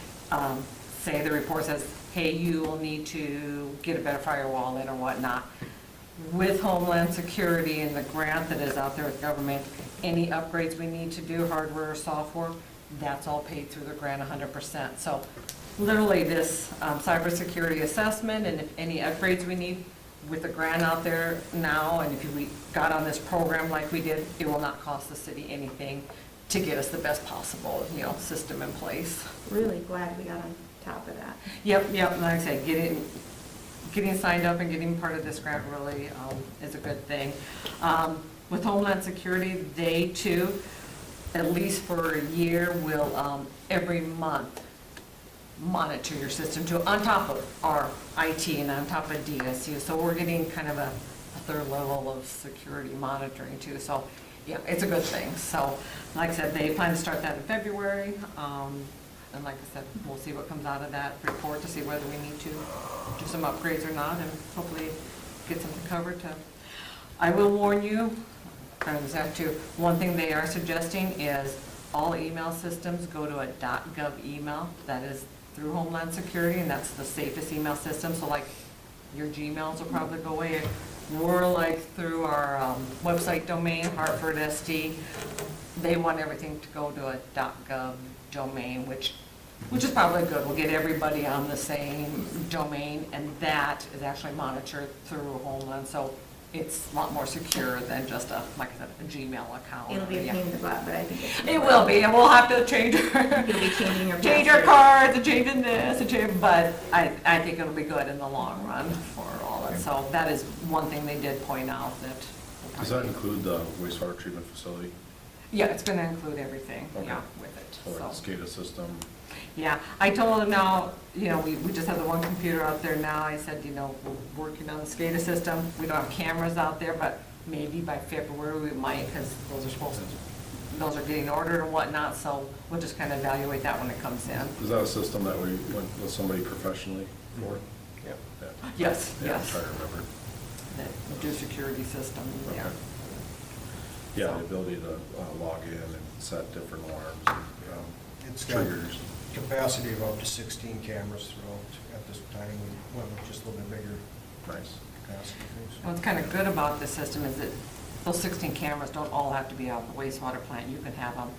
S3: Say the report says, hey, you will need to get a better firewall in or whatnot. With Homeland Security and the grant that is out there with government, any upgrades we need to do, hardware or software, that's all paid through the grant 100%. So literally this cybersecurity assessment, and if any upgrades we need with the grant out there now, and if we got on this program like we did, it will not cost the city anything to get us the best possible, you know, system in place.
S6: Really glad we got on top of that.
S3: Yep, like I said, getting signed up and getting part of this grant really is a good thing. With Homeland Security, they too, at least for a year, will every month monitor your system to on top of our IT and on top of DSU. So we're getting kind of a third level of security monitoring too. So yeah, it's a good thing. So like I said, they plan to start that in February. And like I said, we'll see what comes out of that report to see whether we need to do some upgrades or not, and hopefully get something covered to. I will warn you, kind of that too, one thing they are suggesting is all email systems go to a .gov email. That is through Homeland Security, and that's the safest email system. So like your Gmails will probably go away. We're like through our website domain, Hartford SD. They want everything to go to a .gov domain, which is probably good. We'll get everybody on the same domain, and that is actually monitored through Homeland. So it's a lot more secure than just a, like I said, a Gmail account.
S6: It'll be a pain in the butt, but I think it's.
S3: It will be, and we'll have to change our,
S6: You'll be changing your.
S3: change our cards and changing this and change, but I think it'll be good in the long run for all that. So that is one thing they did point out that.
S5: Does that include the wastewater treatment facility?
S3: Yeah, it's gonna include everything,
S5: Okay.
S3: yeah, with it,
S5: So like
S3: so.
S5: SCADA system?
S3: Yeah, I told them now, you know, we just have the one computer out there now. I said, you know, we're working on the SCADA system. We don't have cameras out there, but maybe by February we might, because those are getting ordered and whatnot, so we'll just kind of evaluate that when it comes in.
S5: Is that a system that we went with somebody professionally for?
S2: Yep.
S5: Yeah.
S3: Yes,
S5: Yeah, I'm
S3: yes.
S5: trying to remember.
S3: That do security system, yeah.
S5: Okay. Yeah,
S3: So.
S5: the ability to log in and set different alarms and
S8: It's got
S5: triggers.
S8: capacity of up to 16 cameras throughout at this time. We went with just a little bit bigger
S5: Nice.
S8: capacity.
S3: What's kind of good about this system is that those 16 cameras don't all have to be out at the wastewater plant. You can have them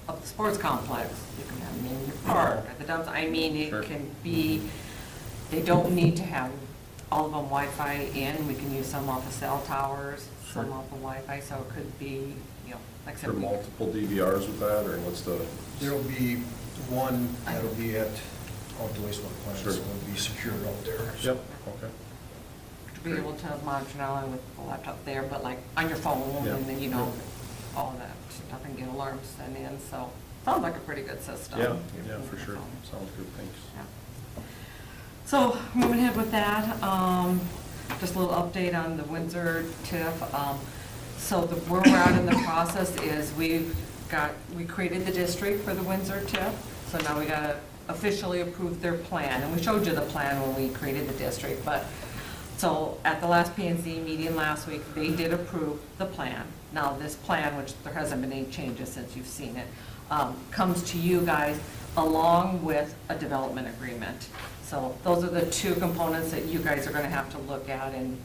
S3: up the sports complex, you can have them in your park, at the dumps. I mean,
S5: Sure.
S3: it can be, they don't need to have all of them Wi-Fi in. We can use some off of cell towers, some
S5: Sure.
S3: off of Wi-Fi, so it could be, you know, like I
S5: There
S3: said.
S5: multiple DVRs with that, or what's the?
S8: There'll be one that'll be out the wastewater plant, so
S5: Sure.
S8: it'll be secured out there.
S5: Yep, okay.
S3: To be able to monitor not only with the laptop there, but like on your phone,
S5: Yeah.
S3: and then, you know, all of that stuff, and get alarms sent in, so sounds like a pretty good system.
S5: Yeah, yeah, for sure. Sounds good, thanks.
S3: Yeah. So, moving ahead with that, just a little update on the Windsor TIF. So where we're at in the process is we created the district for the Windsor TIF, so now we gotta officially approve their plan, and we showed you the plan when we created the district, but, so at the last P&Z meeting last week, they did approve the plan. Now, this plan, which there hasn't been any changes since you've seen it, comes to you guys along with a development agreement. So those are the two components that you guys are gonna have to look at and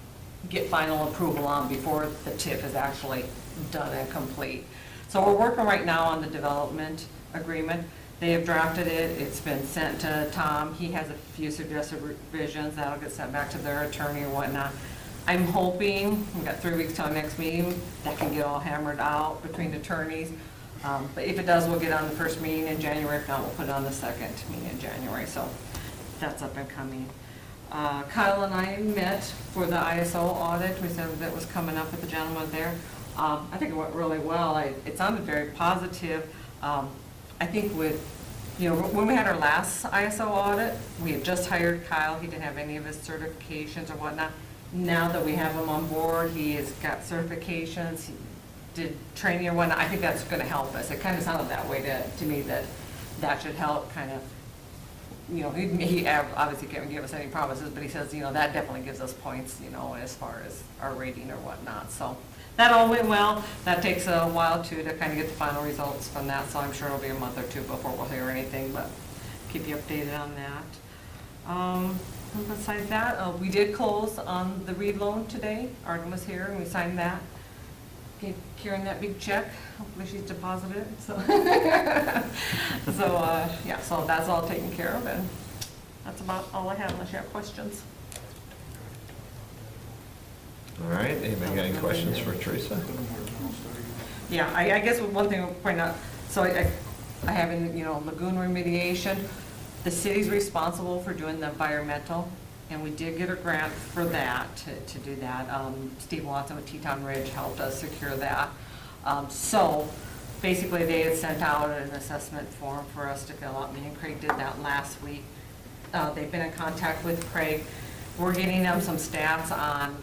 S3: get final approval on before the TIF is actually done and complete. So we're working right now on the development agreement. They have drafted it, it's been sent to Tom, he has a few suggested revisions, that'll get sent back to their attorney or whatnot. I'm hoping, we've got 3 weeks till our next meeting, that can get all hammered out between attorneys. But if it does, we'll get on the first meeting in January, if not, we'll put it on the second meeting in January, so that's up and coming. Kyle and I met for the ISO audit. We said that was coming up with the gentleman there. I think it went really well. It sounded very positive. I think with, when we had our last ISO audit, we had just hired Kyle. He didn't have any of his certifications or whatnot. Now that we have him on board, he has got certifications, he did training or whatnot. I think that's going to help us. It kind of sounded that way to me, that should help kind of, he obviously can't give us any promises, but he says, that definitely gives us points, as far as our rating or whatnot. So that all went well. That takes a while too to kind of get the final results from that, so I'm sure it'll be a month or two before we'll hear anything, but keep you updated on that. And besides that, we did close on the Reed loan today. Arden was here and we signed that. Gave Karen that big check. Hopefully she's deposited it, so. So that's all taken care of, and that's about all I have unless you have questions.
S2: All right, anybody got any questions for Teresa?
S3: Yeah, I guess one thing I'll point out, so I have in, lagoon remediation, the city's responsible for doing the environmental, and we did get a grant for that, to do that. Steve Watson with Teton Ridge helped us secure that. So basically they had sent out an assessment form for us to fill out. Me and Craig did that last week. They've been in contact with Craig. We're getting them some stats on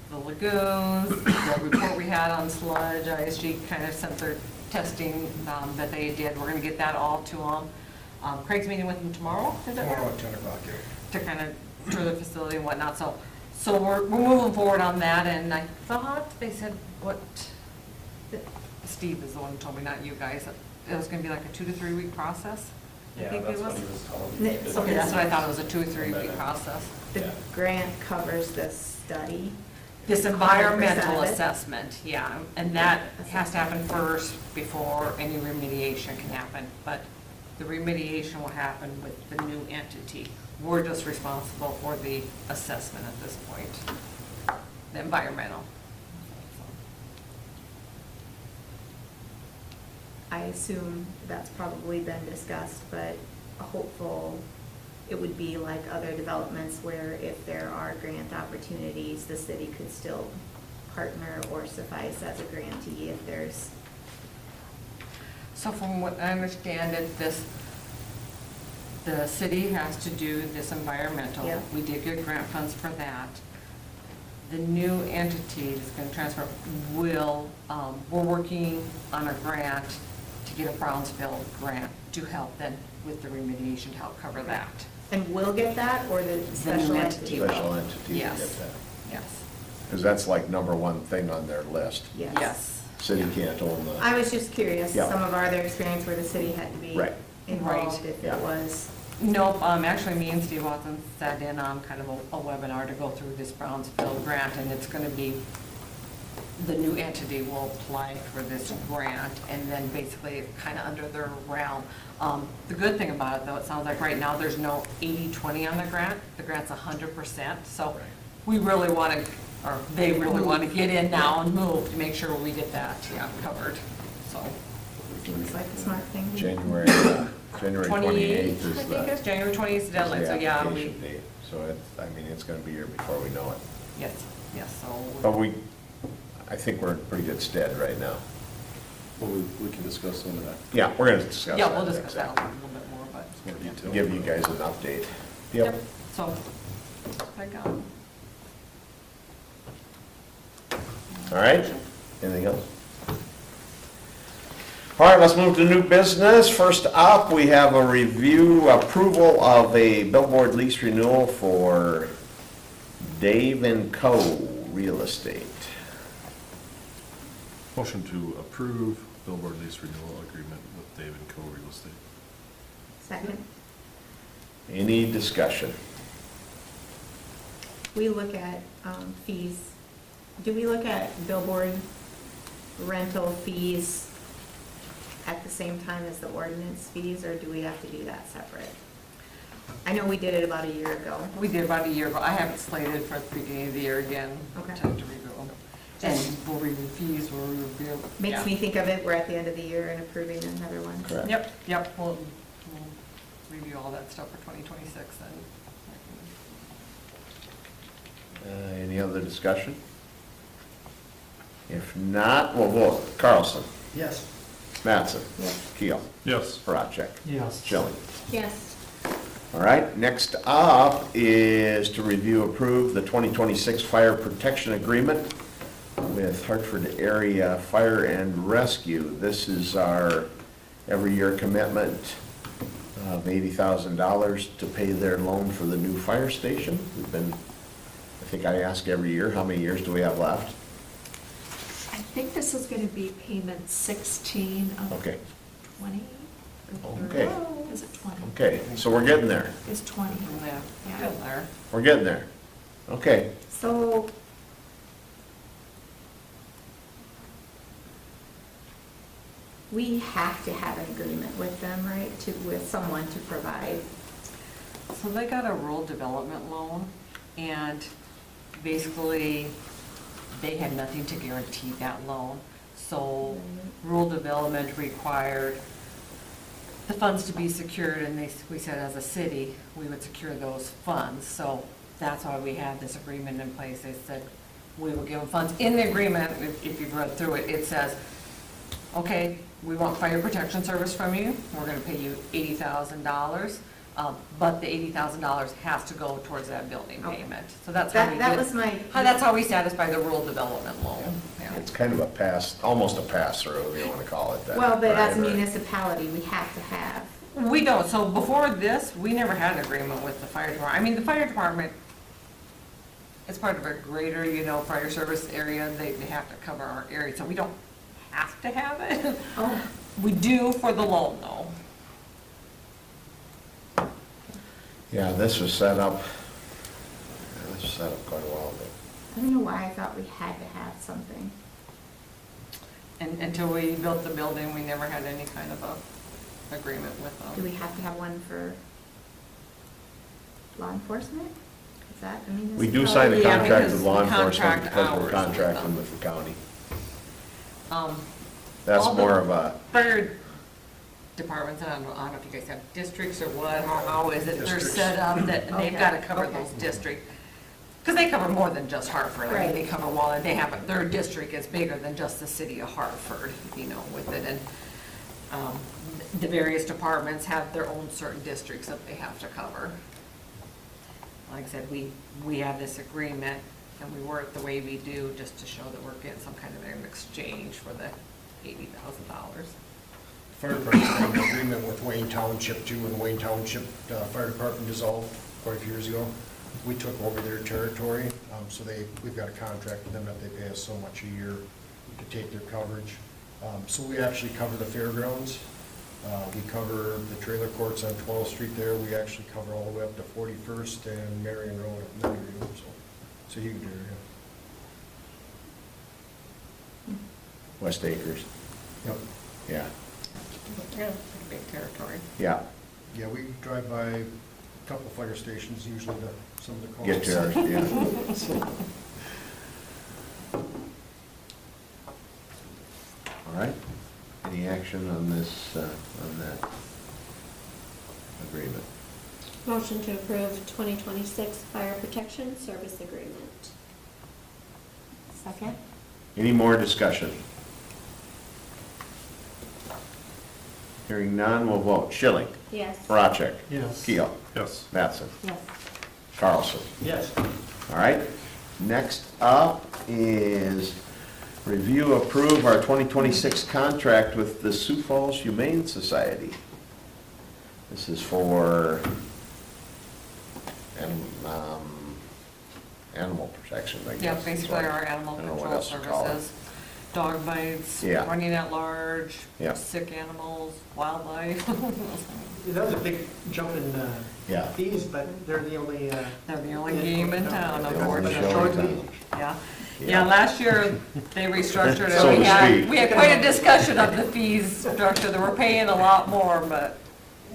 S3: the lagoons, the report we had on sludge. ISG kind of sent their testing that they did. We're gonna get that all to them. Craig's meeting with them tomorrow, is it?
S8: Tomorrow at 10 o'clock, yeah.
S3: To kind of tour the facility and whatnot, so we're moving forward on that, and I thought they said Steve is the one who told me, not you guys, it was gonna be like a 2 to 3 week process. I
S1: Yeah,
S3: think
S1: that's
S3: it
S1: what
S3: was.
S1: he was telling me.
S3: Okay, that's what I thought, it was a 2 or 3 week process.
S6: The
S1: Yeah.
S6: grant covers this study.
S3: This
S6: 100%
S3: environmental
S6: of it?
S3: assessment, yeah, and that has to happen first before any remediation can happen, but the remediation will happen with the new entity. We're just responsible for the assessment at this point, the environmental.
S6: I assume that's probably been discussed, but hopeful it would be like other developments where if there are grant opportunities, the city could still partner or suffice as a grantee if there's.
S3: So from what I understand it, the city has to do this environmental.
S6: Yeah.
S3: We did get grant funds for that. The new entity that's gonna transfer we're working on a grant to get a Brownsville grant to help then with the remediation to help cover that.
S6: And we'll get that, or the special
S3: new
S6: entity?
S3: will.
S2: Special entity to get
S3: Yes.
S2: that.
S3: Yes,
S2: Because that's like number one thing on their list.
S3: yes.
S2: City can't own the.
S6: I was just curious,
S2: Yeah.
S6: some of our other experience where the city had to be
S2: Right.
S6: involved
S3: Right.
S6: if
S2: Yeah.
S6: it was.
S3: Nope, actually, me and Steve Watson sat in on kind of a webinar to go through this Brownsville grant, and it's gonna be, the new entity will apply for this grant, and then basically kind of under their realm. The good thing about it, though, it sounds like right now, there's no 80-20 on the grant. The grant's 100%, so we really want to, or they really want to get in now and move to make sure we get that, covered, so.
S6: Seems like a smart thing.
S2: January 28th is
S3: I think it's
S2: the.
S3: January 28th is the deadline, so yeah,
S2: application date. So it's gonna be here before we know it.
S3: yes,
S2: But
S3: so.
S2: I think we're in pretty good stead right now.
S5: Well, we can discuss some of that,
S2: Yeah, we're gonna discuss that.
S3: Yeah, we'll discuss that a
S2: exactly.
S3: little bit more, but.
S5: more detail.
S2: Give you guys an update.
S3: Yep, so, I got it.
S2: All right, anything else? All right, let's move to new business. First up, we have a review approval of a billboard lease renewal for Dave & Co. Real Estate.
S5: Motion to approve billboard lease renewal agreement with Dave & Co. Real Estate.
S6: Second,
S2: Any discussion?
S6: we look at fees. Do we look at billboard rental fees at the same time as the ordinance fees, or do we have to do that separate? I know we did it about a year ago.
S3: We did about a year ago. I have it slated for the beginning of the year again.
S6: Okay.
S3: To review them. And we'll review fees, we'll review.
S6: Makes me think of it, we're at the end of the year and approving another one.
S2: Correct.
S3: Yep, we'll review all that stuff for 2026 and.
S2: Any other discussion? If not, we'll vote. Carlson,
S4: Yes.
S2: Mattson,
S6: Yes.
S2: Keel,
S5: Yes.
S2: Horacek,
S4: Yes.
S2: Schilling.
S6: Yes.
S2: All right, next up is to review, approve the 2026 fire protection agreement with Hartford Area Fire and Rescue. This is our every year commitment of $80,000 to pay their loan for the new fire station. We've been, I think I ask every year, how many years do we have left?
S11: I think this is gonna be payment 16 of
S2: Okay,
S11: 20? or
S2: Okay.
S11: 30. Is it 20?
S2: okay, so we're getting there.
S11: It's 20.
S3: Yeah,
S11: Yeah.
S3: good there.
S2: We're getting there. Okay,
S6: So, we have to have an agreement with them, right, with someone to provide.
S3: So they got a rural development loan, and basically, they had nothing to guarantee that loan. So rural development required the funds to be secured, and we said as a city, we would secure those funds. So that's why we had this agreement in place. They said we will give them funds. In the agreement, if you've read through it, it says, okay, we want fire protection service from you. We're gonna pay you $80,000, but the $80,000 has to go towards that building
S6: Okay.
S3: payment. So that's how we
S6: That
S3: did-
S6: was my.
S3: that's how we satisfy the rural development loan. Yeah.
S2: it's kind of a pass, almost a pass-through, if you want to call it that.
S6: Well, but as a
S2: Right, right.
S6: municipality, we have to have.
S3: We don't, so before this, we never had an agreement with the fire department. I mean, the fire department, it's part of a greater, fire service area, they have to cover our area, so we don't have to have it.
S6: Oh,
S3: We do for the loan, though.
S2: Yeah, this was set up quite a while ago.
S6: I don't know why I thought we had to have something.
S3: And until we built the building, we never had any kind of a agreement with
S6: Do
S3: them.
S6: we have to have one for law enforcement? Is that a municipality?
S2: We do sign a
S3: Yeah,
S2: contract
S3: because
S2: with law
S3: we
S2: enforcement
S3: contract
S2: because
S3: hours
S2: we're
S3: with
S2: contracting
S3: them.
S2: with the county.
S3: Um,
S2: That's
S3: all the
S2: more of a,
S3: Fire departments, I don't know if you guys have districts or what, how is it, they're
S8: Districts.
S3: set up that they've
S6: Okay,
S3: gotta cover
S6: okay.
S3: those districts. Because they cover more than just Hartford, I mean,
S6: Right.
S3: they cover Walnut, their district is bigger than just the city of Hartford, with it, and, the various departments have their own certain districts that they have to cover. Like I said, we have this agreement, and we work the way we do, just to show that we're getting some kind of an exchange for the $80,000.
S8: Fire department's got an agreement with Wayne Township too, when Wayne Township Fire Department dissolved quite a few years ago. We took over their territory, so we've got a contract with them that they pay us so much a year to take their coverage. So we actually cover the fairgrounds. We cover the trailer courts on 12th Street there. We actually cover all the way up to 41st and Marion Road up in Marion, so it's a huge area.
S2: West Acres,
S8: Yep.
S2: yeah,
S3: Yeah, big territory.
S2: yeah,
S8: Yeah, we drive by a couple fire stations, usually to some of the calls.
S2: get to ours, yeah. All right, any action on this, on that agreement?
S10: Motion to approve 2026 fire protection service agreement.
S6: Second?
S2: Any more discussion? Hearing none, we'll vote. Schilling,
S10: Yes.
S2: Horacek,
S4: Yes.
S2: Keel,
S5: Yes.
S2: Mattson,
S6: Yes.
S2: Carlson.
S4: Yes.
S2: All right, next up is review, approve our 2026 contract with the Sioux Falls Humane Society. This is for animal protection, I guess.
S3: Yeah, basically our animal
S2: I don't know what
S3: control
S2: else to call it.
S3: services, dog bites,
S2: Yeah.
S3: running at large,
S2: Yeah.
S3: sick animals, wildlife.
S4: That was a big jump in
S2: Yeah.
S4: fees, but they're the only.
S3: They're the only game in town,
S2: The only
S3: unfortunately.
S2: show in town.
S3: Yeah,
S2: Yeah.
S3: yeah, last year they restructured it.
S2: So to
S3: We had-
S2: speak.
S3: We had quite a discussion of the fees structure, that we're paying a lot more, but,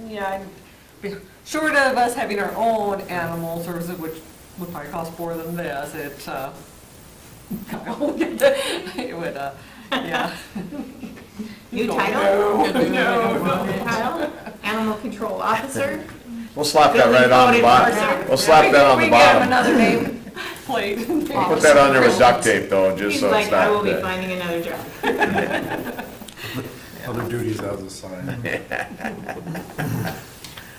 S3: yeah, short of us having our own animal services, which would probably cost more than this, it would, yeah.
S6: New
S3: No,
S6: title?
S3: no.
S6: New title? Animal control officer?
S2: We'll slap that right on the bottom. We'll slap that on the
S3: We give them
S2: bottom.
S3: another name. plate.
S2: Put that on there with duct tape though, just
S6: He's
S2: so it's
S6: like, I will
S2: not
S6: be
S2: dead.
S6: finding another job.
S5: Other duties as a sign.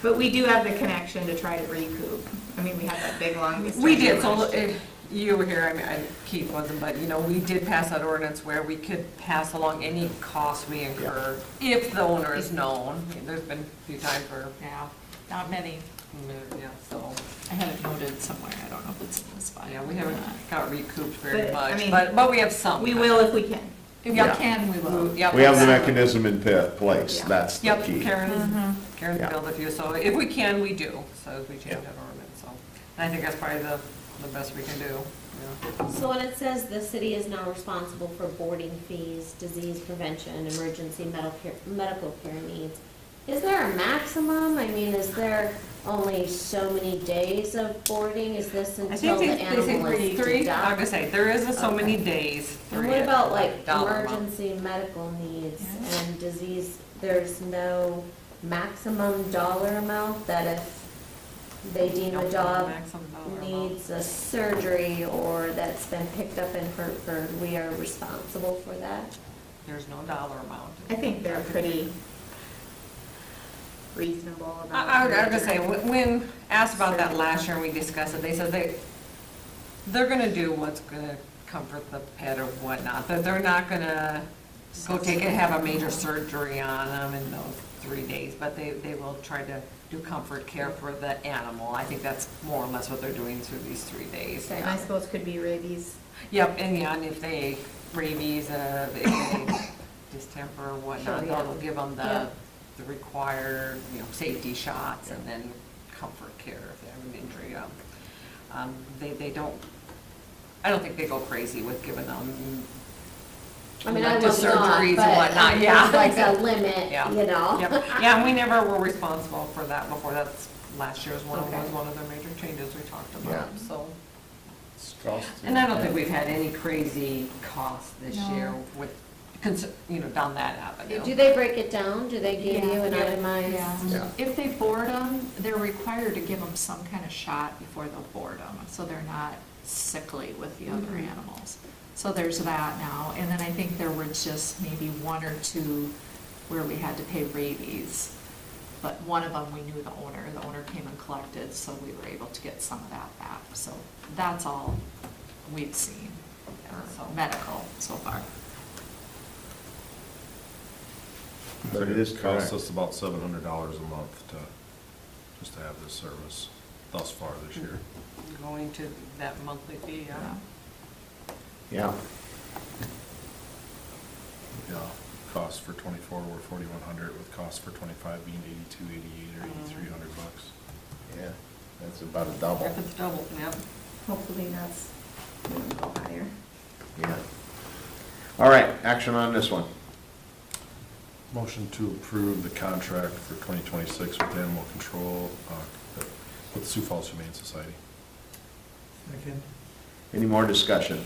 S6: But we do have the connection to try to recoup. I mean, we have that big, long distance.
S3: We did, so
S6: last year.
S3: you were here, I mean, Keith wasn't, but, you know, we did pass that ordinance where we could pass along any costs we incur if the owner is known. I mean, there's been a few times where,
S11: Yeah, not many.
S3: yeah, so,
S11: I had it noted somewhere, I don't know if it's in this file.
S3: yeah, we haven't got recouped very
S6: But, I
S3: much,
S6: mean,
S3: but we have some.
S6: We will if we can.
S11: If we
S2: Yeah.
S11: can, we will.
S3: Yep.
S2: We have the mechanism in place,
S6: Yeah.
S2: that's the
S3: Yep,
S2: key.
S3: Karen's
S2: Yeah.
S3: built a few, so if we can, we do, so if we change
S2: Yeah.
S3: that ordinance, so. And I think that's probably the best we can do, yeah.
S10: So when it says the city is now responsible for boarding fees, disease prevention, emergency medical care needs, is there a maximum? I mean, is there only so many days of boarding? Is this
S3: I
S10: until
S3: think
S10: the
S3: they
S10: animal
S3: say
S10: is
S3: three, I'm
S10: deducted?
S3: gonna say, there is so many
S10: Okay.
S3: days.
S10: And
S3: three
S10: what
S3: at
S10: about like
S3: dollar amount.
S10: emergency medical needs
S11: Yeah.
S10: and disease? There's no maximum dollar amount that if they deem a
S3: Don't
S10: dog
S3: maximum dollar amount.
S10: needs a surgery or that's been picked up in Hartford, we are responsible for that?
S3: There's no dollar amount.
S6: I think they're pretty reasonable about.
S3: I was gonna say, when asked about that last year and we discussed it, they said they're gonna do what's gonna comfort the pet or whatnot, that they're not gonna go have a major surgery on them in those 3 days, but they will try to do comfort care for the animal. I think that's more or less what they're doing through these 3 days.
S6: And I suppose could be rabies.
S3: Yep, and yeah, and if they rabies, if they distemper or whatnot,
S10: Sure, yeah.
S3: they'll give them
S10: Yeah.
S3: the required, you know, safety shots and then comfort care if they have an injury. They don't, I don't think they go crazy with giving them
S10: I mean, I
S3: elective
S10: was not,
S3: surgeries
S10: but
S3: and whatnot,
S10: I mean,
S3: yeah.
S10: there's like a limit,
S3: Yeah.
S10: you know?
S3: Yep. Yeah, and we never were responsible for that before. That's, last year's one
S10: Okay.
S3: was one of the major changes we talked about,
S2: Yeah.
S3: so.
S5: Cost.
S3: And I don't think we've had any crazy costs this
S11: No.
S3: year with, you know, down that avenue.
S10: Do they break it down? Do they give you an
S11: Yeah.
S10: itemized?
S2: Yeah.
S11: If they board them, they're required to give them some kind of shot before they'll board them, so they're not sickly with the other animals. So there's that now, and then I think there were just maybe 1 or 2 where we had to pay rabies. But one of them, we knew the owner came and collected, so we were able to get some of that back. So that's all we've seen, so medical so far.
S2: But it is
S5: Costs
S2: correct.
S5: us about $700 a month just to have this service thus far this year.
S3: Going to that monthly fee, yeah.
S2: Yeah,
S5: Yeah, costs for 24 were 4,100, with costs for 25 being 82, 88, or 8,300 bucks.
S2: yeah, that's about a double.
S3: If it's double, yep.
S6: Hopefully that's gonna go higher.
S2: Yeah. All right, action on this one.
S5: Motion to approve the contract for 2026 with Animal Control, with Sioux Falls Humane Society.
S4: Second.
S2: Any more discussion?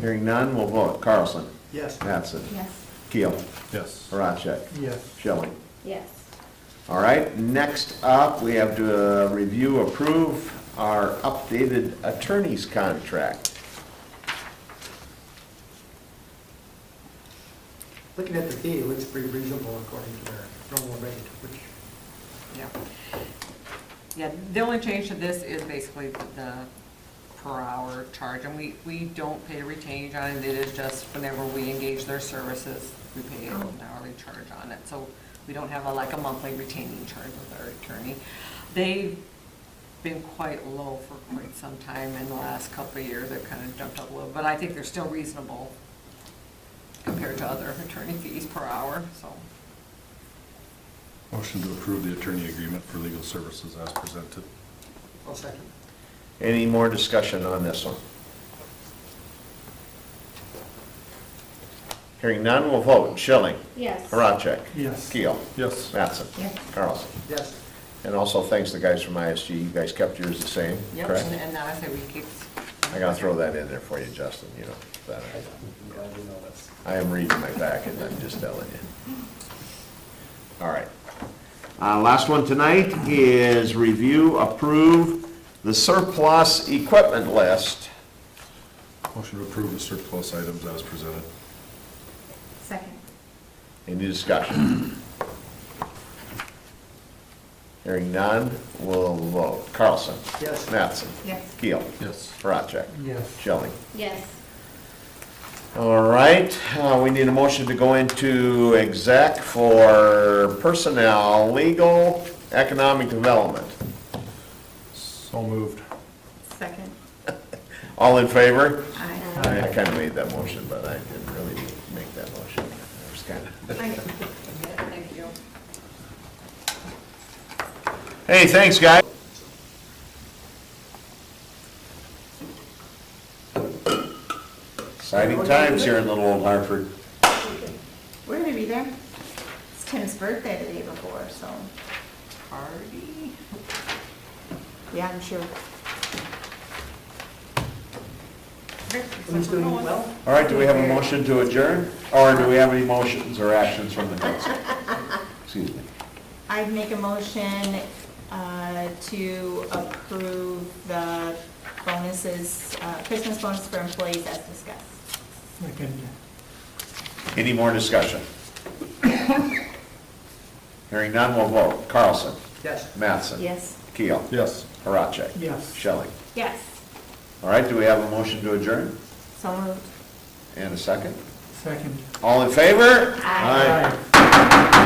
S2: Hearing none, we'll vote. Carlson?
S4: Yes.
S2: Mattson?
S6: Yes.
S2: Keel?
S5: Yes.
S2: Horacek?
S4: Yes.
S2: Schilling?
S10: Yes.
S2: All right, next up, we have to review, approve our updated attorney's contract.
S4: Looking at the fee, it looks pretty reasonable according to their normal rate, which,
S3: Yeah. Yeah, the only change to this is basically the per hour charge, and we don't pay a retainage on it. It is just whenever we engage their services, we pay an hourly charge on it. So we don't have like a monthly retaining charge with our attorney. They've been quite low for quite some time in the last couple of years. They've kind of jumped up a little, but I think they're still reasonable compared to other attorney fees per hour, so.
S5: Motion to approve the attorney agreement for legal services as presented.
S4: I'll second.
S2: Any more discussion on this one? Hearing none, we'll vote. Schilling?
S10: Yes.
S2: Horacek?
S4: Yes.
S2: Keel?
S5: Yes.
S2: Mattson?
S6: Yes.
S2: Carlson?
S4: Yes.
S2: And also thanks to the guys from ISG, you guys kept yours the same,
S3: Yep,
S2: correct?
S3: and I say we keep.
S2: I gotta throw that in there for you, Justin, you know, that I am reading my packet, I'm just telling you. All right. Last one tonight is review, approve the surplus equipment list.
S5: Motion to approve the surplus items as presented.
S6: Second.
S2: Any discussion? Hearing none, we'll vote. Carlson?
S4: Yes.
S2: Mattson?
S6: Yes.
S2: Keel?
S5: Yes.
S2: Horacek?
S4: Yes.
S2: Schilling?
S10: Yes.
S2: All right, we need a motion to go into exec for personnel, legal, economic development.
S5: So moved.
S6: Second.
S2: All in favor?
S6: Aye.
S2: I kind of made that motion, but I didn't really make that motion. I was kind of.
S3: Thank you.
S2: Hey, thanks, guys. Exciting times here in little old Hartford.
S6: We're gonna be there. It's Tim's birthday the day before, so,
S3: Party.
S6: yeah, I'm sure.
S4: Who's doing well?
S2: All right, do we have a motion to adjourn? Or do we have any motions or actions from the council? Excuse me.
S6: I'd make a motion to approve the bonuses, Christmas bonus for employees as discussed.
S4: Second.
S2: Any more discussion? Hearing none, we'll vote. Carlson?
S4: Yes.
S2: Mattson?
S6: Yes.
S2: Keel?
S5: Yes.
S2: Horacek?
S4: Yes.
S2: Schilling?
S6: Yes.
S2: All right, do we have a motion to adjourn?
S6: So moved.
S2: And a second?
S4: Second.
S2: All in favor?
S6: Aye.
S2: Aye.